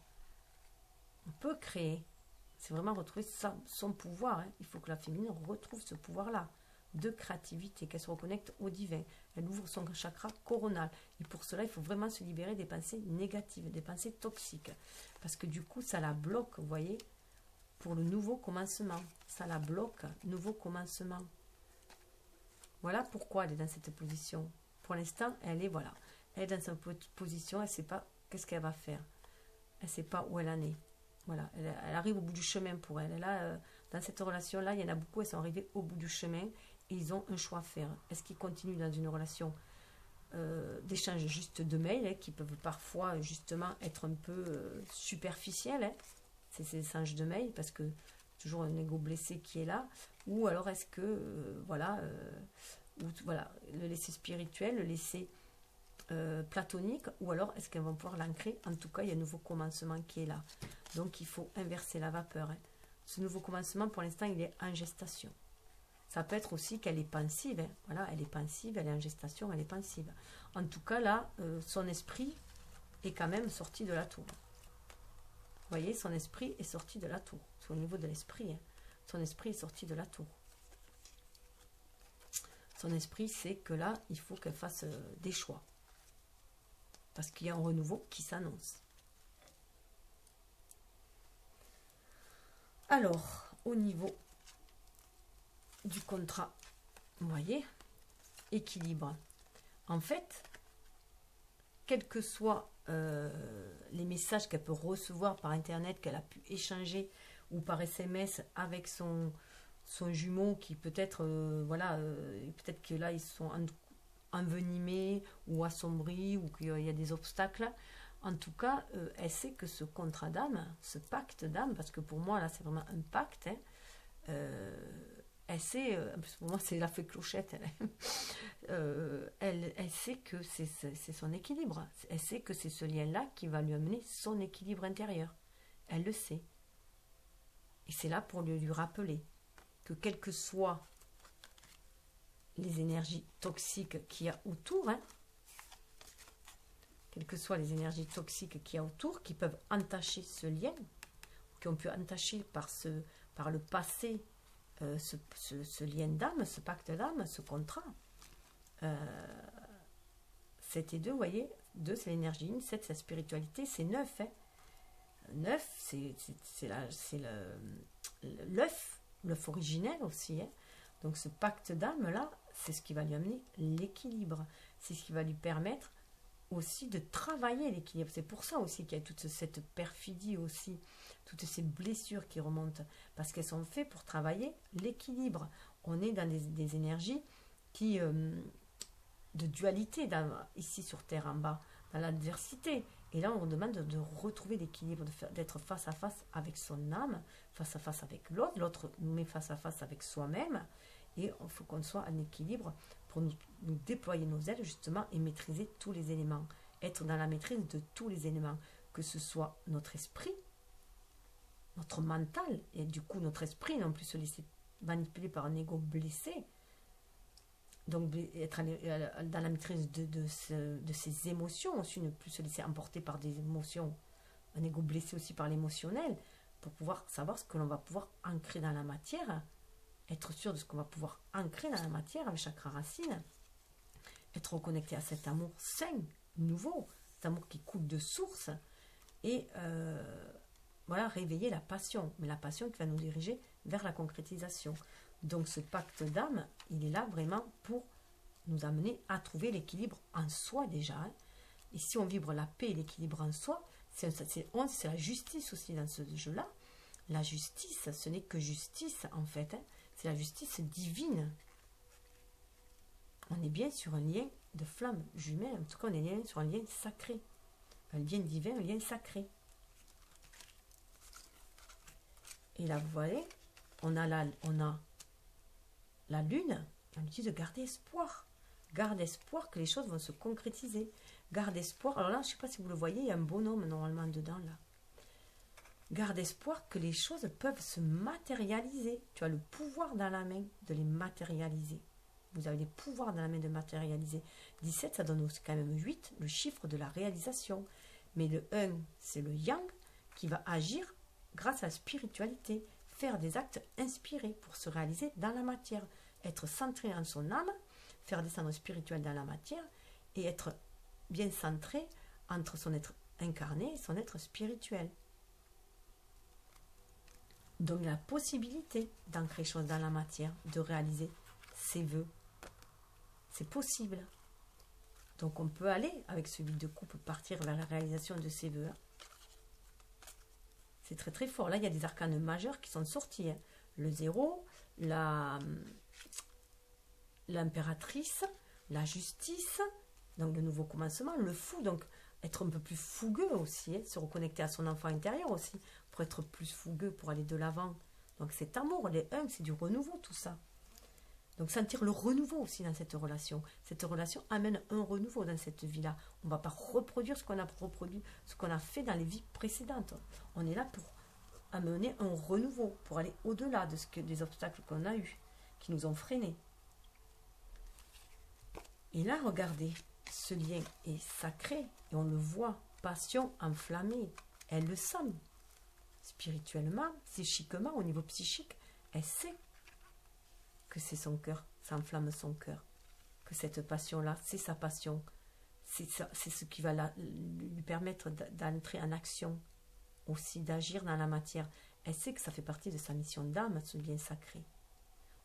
A: On peut créer. C'est vraiment retrouver son pouvoir, hein. Il faut que la féminine retrouve ce pouvoir-là de créativité, qu'elle se reconnecte au divin. Elle ouvre son chakra coronal. Et pour cela, il faut vraiment se libérer des pensées négatives, des pensées toxiques. Parce que du coup, ça la bloque, vous voyez, pour le nouveau commencement. Ça la bloque, nouveau commencement. Voilà pourquoi elle est dans cette position. Pour l'instant, elle est, voilà, elle est dans cette position, elle ne sait pas qu'est-ce qu'elle va faire. Elle ne sait pas où elle en est. Voilà, elle arrive au bout du chemin pour elle. Là, dans cette relation-là, il y en a beaucoup, elles sont arrivées au bout du chemin et ils ont un choix à faire. Est-ce qu'ils continuent dans une relation d'échange juste de mails, hein, qui peuvent parfois justement être un peu superficiels, hein, ces échanges de mails, parce que toujours un ego blessé qui est là, ou alors est-ce que, voilà, le laisser spirituel, le laisser platonique, ou alors est-ce qu'elles vont pouvoir l'ancrer? En tout cas, il y a un nouveau commencement qui est là. Donc, il faut inverser la vapeur. Hein. Ce nouveau commencement, pour l'instant, il est en gestation. Ça peut être aussi qu'elle est pensive. Hein. Voilà, elle est pensive, elle est en gestation, elle est pensive. En tout cas, là, son esprit est quand même sorti de la tour. Vous voyez, son esprit est sorti de la tour. C'est au niveau de l'esprit. Hein. Son esprit est sorti de la tour. Son esprit, c'est que là, il faut qu'elle fasse des choix. Parce qu'il y a un renouveau qui s'annonce. Alors, au niveau du contrat, vous voyez, équilibre. En fait, quels que soient les messages qu'elle peut recevoir par Internet, qu'elle a pu échanger, ou par SMS avec son jumeau, qui peut-être, voilà, peut-être que là, ils sont envenimés ou assombris, ou qu'il y a des obstacles. En tout cas, elle sait que ce contrat d'âme, ce pacte d'âme, parce que pour moi, là, c'est vraiment un pacte, hein, elle sait, pour moi, c'est la fée clochette, elle sait que c'est son équilibre. Elle sait que c'est ce lien-là qui va lui amener son équilibre intérieur. Elle le sait. Et c'est là pour lui rappeler que quelles que soient les énergies toxiques qu'il y a autour, hein, quelles que soient les énergies toxiques qu'il y a autour, qui peuvent entacher ce lien, qui ont pu entacher par le passé ce lien d'âme, ce pacte d'âme, ce contrat. 7 et 2, vous voyez, 2 c'est l'énergie, 7 c'est la spiritualité, c'est 9. Hein. 9, c'est l'œuf originel aussi. Hein. Donc ce pacte d'âme-là, c'est ce qui va lui amener l'équilibre. C'est ce qui va lui permettre aussi de travailler l'équilibre. C'est pour ça aussi qu'il y a toute cette perfidie aussi, toutes ces blessures qui remontent, parce qu'elles sont faites pour travailler l'équilibre. On est dans des énergies qui, de dualité, ici sur Terre en bas, dans l'adversité. Et là, on demande de retrouver l'équilibre, d'être face à face avec son âme, face à face avec l'autre. L'autre nous met face à face avec soi-même. Et il faut qu'on soit en équilibre pour nous déployer nos ailes, justement, et maîtriser tous les éléments. Être dans la maîtrise de tous les éléments. Que ce soit notre esprit, notre mental, et du coup notre esprit, non plus se laisser manipuler par un ego blessé. Donc être dans la maîtrise de ses émotions aussi, ne plus se laisser emporter par des émotions, un ego blessé aussi par l'émotionnel, pour pouvoir savoir ce que l'on va pouvoir ancrer dans la matière, être sûr de ce qu'on va pouvoir ancrer dans la matière avec chakra racine, être reconnecté à cet amour sain, nouveau, cet amour qui coule de source, et voilà, réveiller la passion, mais la passion qui va nous diriger vers la concrétisation. Donc ce pacte d'âme, il est là vraiment pour nous amener à trouver l'équilibre en soi déjà. Hein. Et si on vibre la paix et l'équilibre en soi, c'est la justice aussi dans ce jeu-là. La justice, ce n'est que justice en fait. Hein. C'est la justice divine. On est bien sur un lien de flamme jumelle. En tout cas, on est bien sur un lien sacré. Un lien divin, un lien sacré. Et là, vous voyez, on a la lune, on nous dit de garder espoir. Garde espoir que les choses vont se concrétiser. Garde espoir. Alors là, je ne sais pas si vous le voyez, il y a un bonhomme normalement dedans là. Garde espoir que les choses peuvent se matérialiser. Tu as le pouvoir dans la main de les matérialiser. Vous avez les pouvoirs dans la main de matérialiser. 17, ça donne aussi quand même 8, le chiffre de la réalisation. Mais le 1, c'est le yang qui va agir grâce à la spiritualité. Faire des actes inspirés pour se réaliser dans la matière. Être centré en son âme, faire descendre le spirituel dans la matière et être bien centré entre son être incarné et son être spirituel. Donc la possibilité d'ancrer les choses dans la matière, de réaliser ses vœux. C'est possible. Donc on peut aller, avec ce vide de coupe, partir vers la réalisation de ses vœux. C'est très très fort. Là, il y a des arcanes majeurs qui sont sortis. Hein. Le 0, l'impératrice, la justice, donc le nouveau commencement, le fou, donc être un peu plus fougueux aussi, hein, se reconnecter à son enfant intérieur aussi, pour être plus fougueux, pour aller de l'avant Donc cet amour, les uns, c'est du renouveau tout ça. Donc sentir le renouveau aussi dans cette relation. Cette relation amène un renouveau dans cette vie-là. On ne va pas reproduire ce qu'on a reproduit, ce qu'on a fait dans les vies précédentes. On est là pour amener un renouveau, pour aller au-delà des obstacles qu'on a eus, qui nous ont freinés. Et là, regardez, ce lien est sacré et on le voit, passion enflammée. Elle le sent. Spirituellement, psychiquement, au niveau psychique, elle sait que c'est son cœur, ça enflamme son cœur. Que cette passion-là, c'est sa passion. C'est ce qui va lui permettre d'entrer en action, aussi d'agir dans la matière. Elle sait que ça fait partie de sa mission d'âme, ce lien sacré.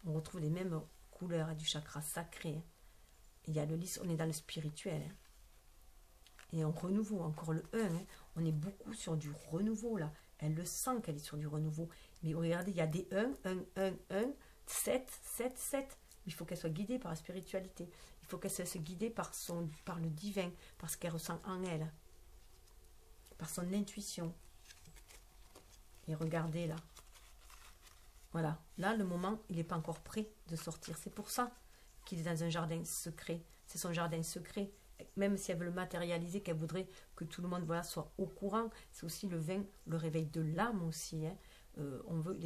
A: On retrouve les mêmes couleurs du chakra sacré. Il y a le lys, on est dans le spirituel. Et on renouveau, encore le 1. On est beaucoup sur du renouveau là. Elle le sent qu'elle est sur du renouveau. Mais regardez, il y a des 1, 7, 7, 7. Il faut qu'elle soit guidée par la spiritualité. Il faut qu'elle soit guidée par le divin, par ce qu'elle ressent en elle, par son intuition. Et regardez là. Voilà. Là, le moment, il n'est pas encore prêt de sortir. C'est pour ça qu'il est dans un jardin secret. C'est son jardin secret. Même si elle veut le matérialiser, qu'elle voudrait que tout le monde soit au courant. C'est aussi le réveil de l'âme aussi. On veut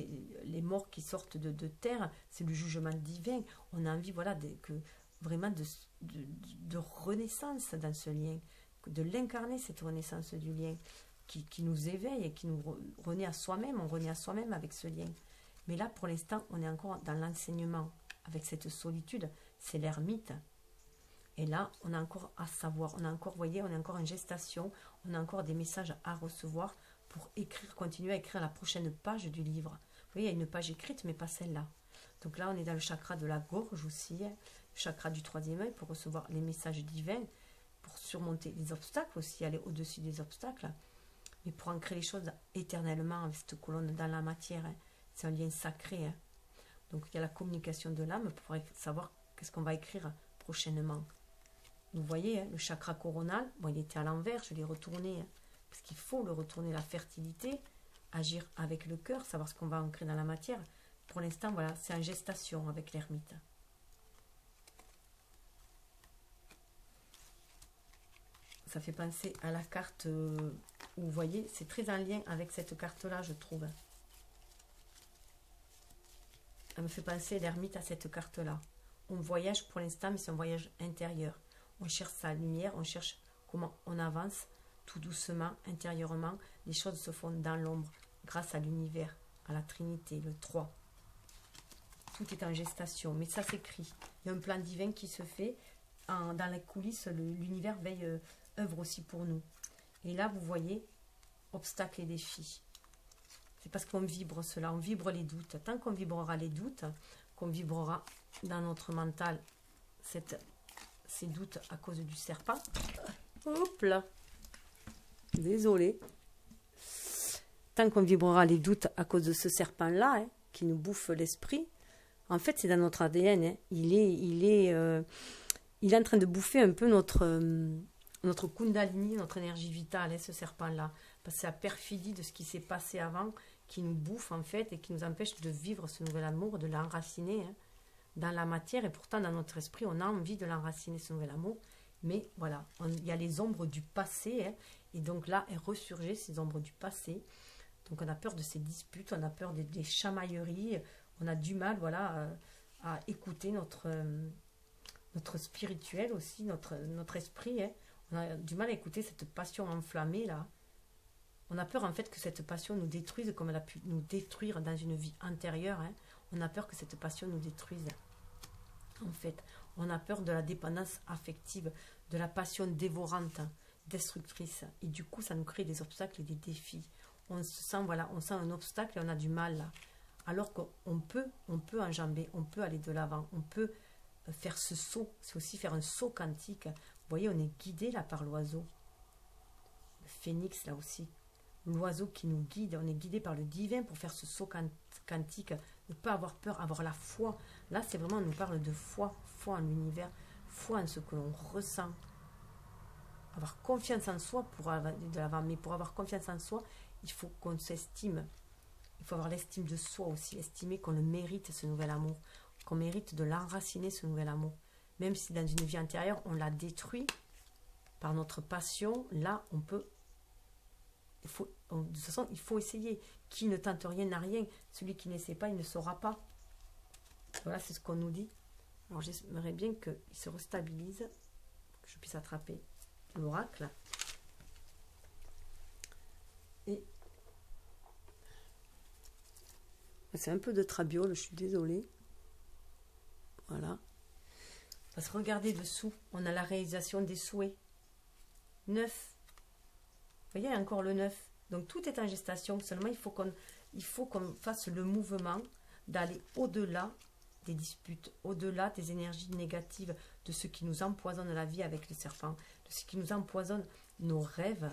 A: les morts qui sortent de terre, c'est le jugement divin. On a envie vraiment de renaissance dans ce lien, de l'incarner, cette renaissance du lien qui nous éveille et qui nous renaît à soi-même. On renaît à soi-même avec ce lien. Mais là, pour l'instant, on est encore dans l'enseignement, avec cette solitude. C'est l'ermite. Et là, on a encore à savoir, on a encore, voyez, on est encore en gestation, on a encore des messages à recevoir pour écrire, continuer à écrire la prochaine page du livre. Vous voyez, il y a une page écrite, mais pas celle-là. Donc là, on est dans le chakra de la gorge aussi, le chakra du 3e œil, pour recevoir les messages divins, pour surmonter les obstacles aussi, aller au-dessus des obstacles, mais pour ancrer les choses éternellement avec cette colonne dans la matière. C'est un lien sacré. Donc il y a la communication de l'âme pour pouvoir savoir qu'est-ce qu'on va écrire prochainement. Vous voyez, le chakra coronal, bon, il était à l'envers, je l'ai retourné, parce qu'il faut le retourner, la fertilité, agir avec le cœur, savoir ce qu'on va ancrer dans la matière. Pour l'instant, voilà, c'est en gestation avec l'ermite. Ça fait penser à la carte où, vous voyez, c'est très en lien avec cette carte-là, je trouve. Elle me fait penser, l'ermite, à cette carte-là. On voyage pour l'instant, mais c'est un voyage intérieur. On cherche sa lumière, on cherche comment on avance tout doucement, intérieurement. Les choses se font dans l'ombre, grâce à l'univers, à la Trinité, le 3. Tout est en gestation, mais ça s'écrit. Il y a un plan divin qui se fait. Dans les coulisses, l'univers veille, œuvre aussi pour nous. Et là, vous voyez, obstacles et défis. C'est parce qu'on vibre cela, on vibre les doutes. Tant qu'on vibrera les doutes, qu'on vibrera dans notre mental ces doutes à cause du serpent. Hop là. Désolée. Tant qu'on vibrera les doutes à cause de ce serpent-là, qui nous bouffe l'esprit, en fait, c'est dans notre ADN. Il est en train de bouffer un peu notre Kundalini, notre énergie vitale, ce serpent-là. Parce que c'est la perfidie de ce qui s'est passé avant qui nous bouffe, en fait, et qui nous empêche de vivre ce nouvel amour, de l'enraciner dans la matière. Et pourtant, dans notre esprit, on a envie de l'enraciner, ce nouvel amour. Mais voilà, il y a les ombres du passé. Et donc là, elles ressurgissent, ces ombres du passé. Donc on a peur de ces disputes, on a peur des chamailleries. On a du mal, voilà, à écouter notre spirituel aussi, notre esprit. On a du mal à écouter cette passion enflammée, là. On a peur, en fait, que cette passion nous détruise comme elle a pu nous détruire dans une vie antérieure. On a peur que cette passion nous détruise. En fait, on a peur de la dépendance affective, de la passion dévorante, destructrice. Et du coup, ça nous crée des obstacles et des défis. On se sent, voilà, on sent un obstacle et on a du mal, là. Alors qu'on peut enjamber, on peut aller de l'avant, on peut faire ce saut. C'est aussi faire un saut quantique. Vous voyez, on est guidé là par l'oiseau. Le phénix, là aussi. L'oiseau qui nous guide, on est guidé par le divin pour faire ce saut quantique, ne pas avoir peur, avoir la foi. Là, c'est vraiment, on nous parle de foi, foi en l'univers, foi en ce que l'on ressent. Avoir confiance en soi pour aller de l'avant. Mais pour avoir confiance en soi, il faut qu'on s'estime. Il faut avoir l'estime de soi aussi, estimer qu'on le mérite, ce nouvel amour, qu'on mérite de l'enraciner, ce nouvel amour. Même si dans une vie antérieure, on l'a détruit par notre passion, là, on peut... de toute façon, il faut essayer. Qui ne tente rien n'a rien. Celui qui n'essaie pas, il ne saura pas. Voilà, c'est ce qu'on nous dit. Alors, j'aimerais bien qu'il se restabilise, que je puisse attraper l'oracle. Et c'est un peu de trabiole, je suis désolée. Voilà. Parce que regardez dessous, on a la réalisation des souhaits. 9. Vous voyez, encore le 9. Donc tout est en gestation. Seulement, il faut qu'on fasse le mouvement d'aller au-delà des disputes, au-delà des énergies négatives, de ce qui nous empoisonne la vie avec les serpents, de ce qui nous empoisonne nos rêves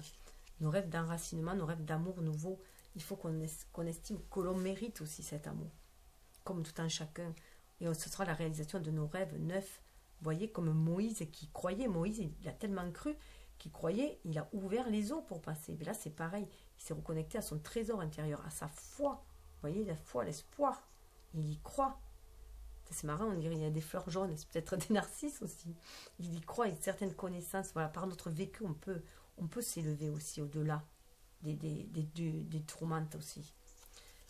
A: d'enracinement, nos rêves d'amour nouveau. Il faut qu'on estime que l'on mérite aussi cet amour, comme tout un chacun. Et ce sera la réalisation de nos rêves neufs. Vous voyez, comme Moïse qui croyait, Moïse, il a tellement cru qu'il croyait, il a ouvert les eaux pour passer. Mais là, c'est pareil, il s'est reconnecté à son trésor intérieur, à sa foi. Vous voyez, la foi, l'espoir, il y croit. C'est marrant, on dirait qu'il y a des fleurs jaunes, c'est peut-être des narcisses aussi. Il y croit, il y a une certaine connaissance. Voilà, par notre vécu, on peut s'élever aussi au-delà des tourmentes aussi.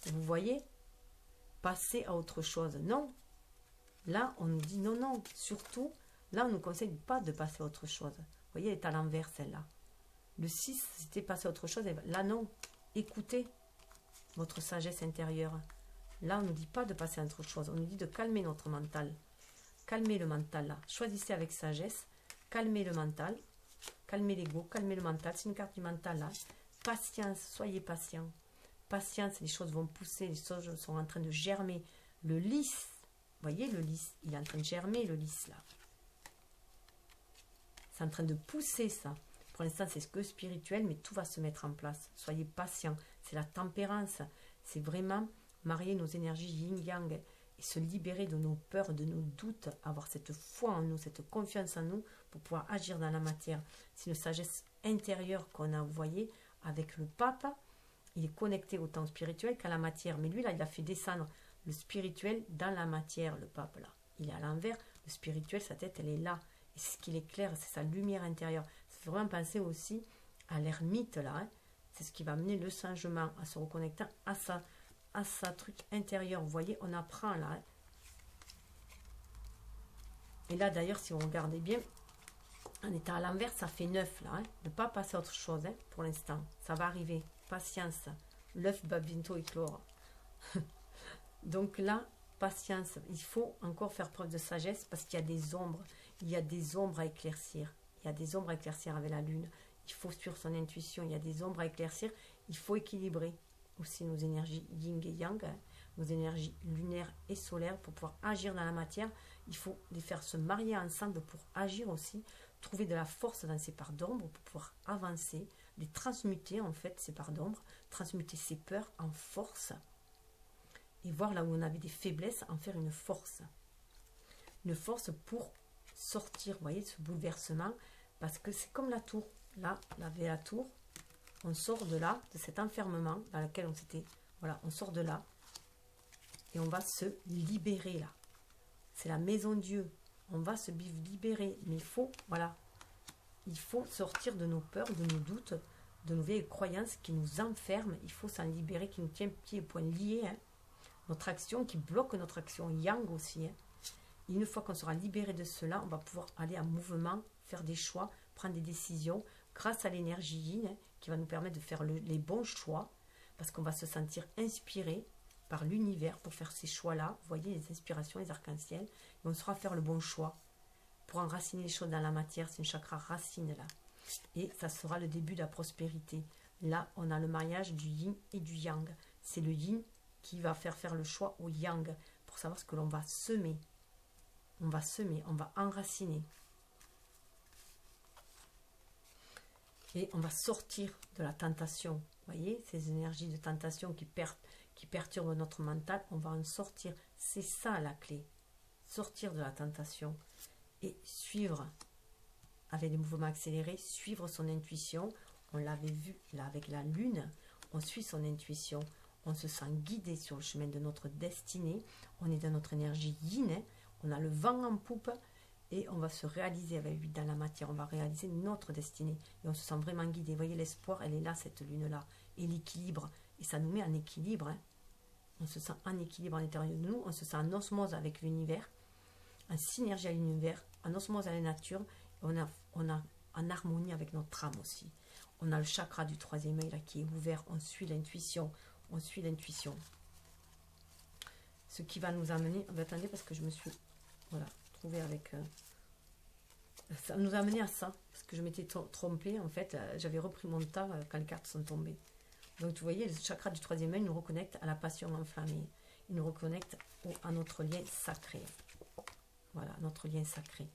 A: Et vous voyez, passer à autre chose. Non. Là, on nous dit non, non. Surtout, là, on ne nous conseille pas de passer à autre chose. Vous voyez, elle est à l'envers, celle-là. Le 6, c'était passer à autre chose. Là, non. Écoutez votre sagesse intérieure. Là, on ne nous dit pas de passer à autre chose. On nous dit de calmer notre mental. Calmez le mental, là. Choisissez avec sagesse. Calmez le mental. Calmez l'ego. Calmez le mental. C'est une carte du mental, là. Patience. Soyez patient. Patience, les choses vont pousser. Les choses sont en train de germer. Le lys. Vous voyez, le lys. Il est en train de germer, le lys, là. C'est en train de pousser, ça. Pour l'instant, c'est ce que spirituel, mais tout va se mettre en place. Soyez patient. C'est la tempérance. C'est vraiment marier nos énergies yin-yang et se libérer de nos peurs, de nos doutes, avoir cette foi en nous, cette confiance en nous pour pouvoir agir dans la matière. C'est une sagesse intérieure qu'on a, vous voyez, avec le pape. Il est connecté autant au spirituel qu'à la matière. Mais lui, là, il a fait descendre le spirituel dans la matière, le pape, là. Il est à l'envers. Le spirituel, sa tête, elle est là. Et c'est ce qu'il éclaire, c'est sa lumière intérieure. Ça fait vraiment penser aussi à l'ermite, là. Hein. C'est ce qui va amener le changement, à se reconnecter à sa truc intérieur. Vous voyez, on apprend, là. Hein. Et là, d'ailleurs, si vous regardez bien, en étant à l'envers, ça fait 9, là. Hein. Ne pas passer à autre chose, hein, pour l'instant. Ça va arriver. Patience. L'œuf va bientôt éclore. Donc là, patience. Il faut encore faire preuve de sagesse parce qu'il y a des ombres. Il y a des ombres à éclaircir. Il y a des ombres à éclaircir avec la lune. Il faut suivre son intuition. Il y a des ombres à éclaircir. Il faut équilibrer aussi nos énergies yin et yang, hein, nos énergies lunaires et solaires pour pouvoir agir dans la matière. Il faut les faire se marier ensemble pour agir aussi, trouver de la force dans ces parts d'ombre pour pouvoir avancer, les transmuter en fait, ces parts d'ombre, transmuter ces peurs en force et voir là où on avait des faiblesses, en faire une force. Une force pour sortir, vous voyez, de ce bouleversement, parce que c'est comme la tour. Là, on avait la tour, on sort de là, de cet enfermement dans lequel on s'était... Voilà, on sort de là et on va se libérer là. C'est la maison Dieu. On va se libérer. Mais il faut, voilà, il faut sortir de nos peurs, de nos doutes, de nos vieilles croyances qui nous enferment. Il faut s'en libérer, qui nous tient pieds et poings liés. Hein. Notre action, qui bloque notre action yang aussi. Hein. Et une fois qu'on sera libéré de cela, on va pouvoir aller en mouvement, faire des choix, prendre des décisions grâce à l'énergie yin hein, qui va nous permettre de faire les bons choix parce qu'on va se sentir inspiré par l'univers pour faire ces choix-là. Vous voyez les inspirations, les arcs-en-ciel. Et on saura faire le bon choix pour enraciner les choses dans la matière. C'est une chakra racine là. Et ça sera le début de la prospérité. Là, on a le mariage du yin et du yang. C'est le yin qui va faire le choix au yang pour savoir ce que l'on va semer. On va semer, on va enraciner. Et on va sortir de la tentation. Vous voyez, ces énergies de tentation qui perturbent notre mental, on va en sortir. C'est ça la clé. Sortir de la tentation et suivre avec des mouvements accélérés, suivre son intuition. On l'avait vu là avec la lune, on suit son intuition. on se sent guidé sur le chemin de notre destinée, on est dans notre énergie yin, hein. On a le vent en poupe et on va se réaliser avec lui dans la matière, on va réaliser notre destinée et on se sent vraiment guidé. Vous voyez, l'espoir, elle est là, cette lune-là, et l'équilibre, et ça nous met en équilibre, hein. On se sent en équilibre à l'intérieur de nous, on se sent en osmose avec l'univers, en synergie à l'univers, en osmose à la nature, et on a en harmonie avec notre âme aussi. On a le chakra du troisième œil là qui est ouvert, on suit l'intuition, on suit l'intuition. Ce qui va nous amener, attendez parce que je me suis, voilà, trouvée avec, ça nous a amené à ça, parce que je m'étais trompée, en fait, j'avais repris mon tas quand les cartes sont tombées. Donc, vous voyez, le chakra du troisième œil nous reconnecte à la passion enflammée. Il nous reconnecte à notre lien sacré. Voilà, notre lien sacré.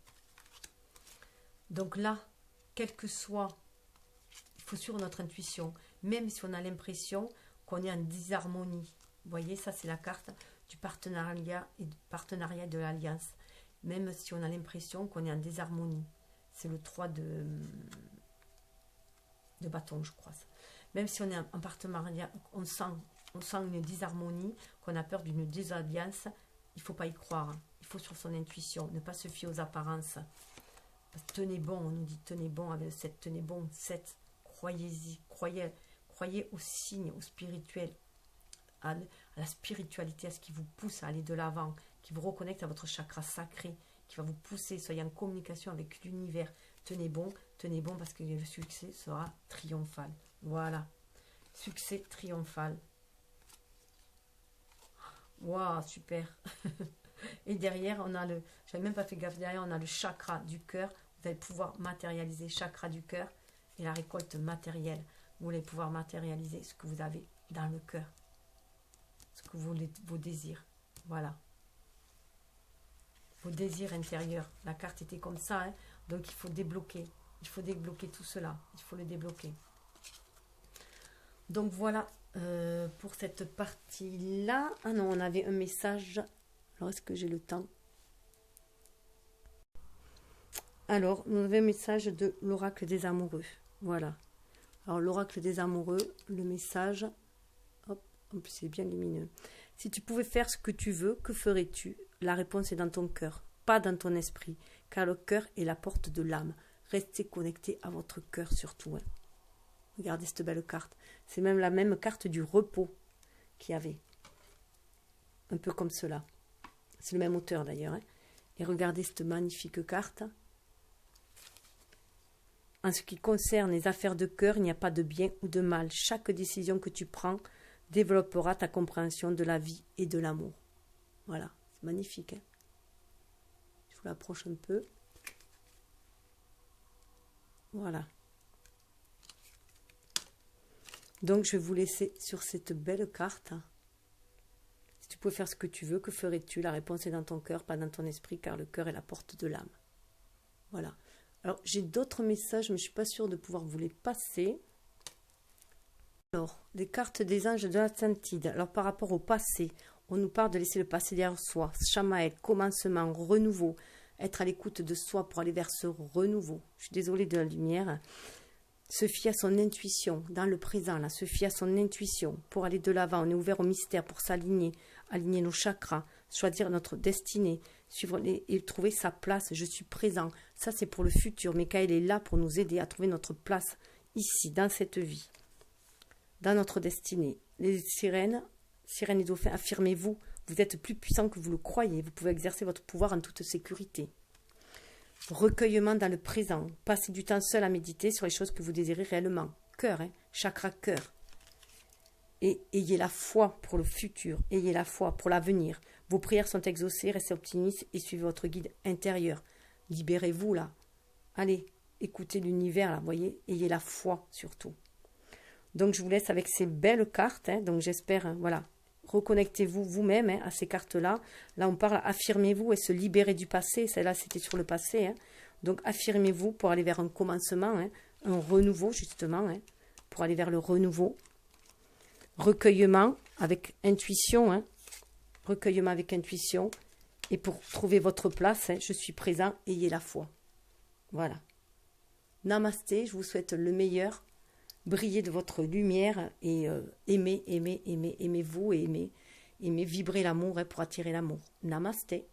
A: Donc là, quel que soit, il faut suivre notre intuition. Même si on a l'impression qu'on est en disharmonie. Vous voyez, ça c'est la carte du partenariat et de l'alliance. Même si on a l'impression qu'on est en désharmonie. C'est le 3 de bâton, je crois. Même si on est en partenariat, on sent une disharmonie, qu'on a peur d'une désalliance, il ne faut pas y croire. Il faut sur son intuition, ne pas se fier aux apparences. Tenez bon, on nous dit tenez bon avec cette, tenez bon, cette, croyez-y, croyez aux signes, au spirituel, à la spiritualité, à ce qui vous pousse à aller de l'avant, qui vous reconnecte à votre chakra sacré, qui va vous pousser, soyez en communication avec l'univers. Tenez bon parce que le succès sera triomphal. Voilà, succès triomphal. Waouh, super. Et derrière, on a le, j'avais même pas fait gaffe, derrière, on a le chakra du cœur. Vous allez pouvoir matérialiser chakra du cœur et la récolte matérielle. Vous allez pouvoir matérialiser ce que vous avez dans le cœur. Ce que vous voulez, vos désirs. Voilà. Vos désirs intérieurs. La carte était comme ça, hein. Donc il faut débloquer. Il faut débloquer tout cela. Il faut le débloquer. Donc voilà pour cette partie-là. Ah non, on avait un message. Alors, est-ce que j'ai le temps? Alors, nous avons un message de l'oracle des amoureux. Voilà. Alors, l'oracle des amoureux, le message, hop, en plus c'est bien lumineux. Si tu pouvais faire ce que tu veux, que ferais-tu? La réponse est dans ton cœur, pas dans ton esprit, car le cœur est la porte de l'âme. Restez connectés à votre cœur surtout. Hein. Regardez cette belle carte. C'est même la même carte du repos qu'il y avait. Un peu comme cela. C'est le même auteur d'ailleurs. Hein. Et regardez cette magnifique carte. En ce qui concerne les affaires de cœur, il n'y a pas de bien ou de mal. Chaque décision que tu prends développera ta compréhension de la vie et de l'amour. Voilà, c'est magnifique. Hein. Je vous l'approche un peu. Voilà. Donc, je vais vous laisser sur cette belle carte. Si tu pouvais faire ce que tu veux, que ferais-tu? La réponse est dans ton cœur, pas dans ton esprit, car le cœur est la porte de l'âme. Voilà. Alors, j'ai d'autres messages, mais je ne suis pas sûre de pouvoir vous les passer. Alors, les cartes des anges de l'Atlantide. Alors, par rapport au passé, on nous parle de laisser le passé derrière soi. Shamael, commencement, renouveau. Être à l'écoute de soi pour aller vers ce renouveau. Je suis désolée de la lumière. Se fier à son intuition, dans le présent, là, se fier à son intuition pour aller de l'avant. On est ouvert au mystère pour s'aligner, aligner nos chakras, choisir notre destinée, suivre et trouver sa place. Je suis présent. Ça, c'est pour le futur. Michael est là pour nous aider à trouver notre place ici, dans cette vie, dans notre destinée. Les sirènes et dauphins, affirmez-vous. Vous êtes plus puissant que vous le croyez. Vous pouvez exercer votre pouvoir en toute sécurité. Recueillement dans le présent. Passez du temps seul à méditer sur les choses que vous désirez réellement. Cœur, hein, chakra cœur. Et ayez la foi pour le futur. Ayez la foi pour l'avenir. Vos prières sont exaucées. Restez optimiste et suivez votre guide intérieur. Libérez-vous là. Allez, écoutez l'univers là, voyez. Ayez la foi surtout. Donc je vous laisse avec ces belles cartes. Hein, donc j'espère, hein, voilà. Reconnectez-vous vous-même hein, à ces cartes-là. Là, on parle affirmez-vous et se libérer du passé. Celle-là, c'était sur le passé. Hein. Donc, affirmez-vous pour aller vers un commencement, hein, un renouveau, justement, hein, pour aller vers le renouveau. Recueillement avec intuition. Hein. Recueillement avec intuition. Et pour trouver votre place, hein, je suis présent, ayez la foi. Voilà. Namasté, je vous souhaite le meilleur. briller de votre lumière et aimez, aimez, aimez, aimez-vous et aimez vibrer l'amour pour attirer l'amour. Namasté.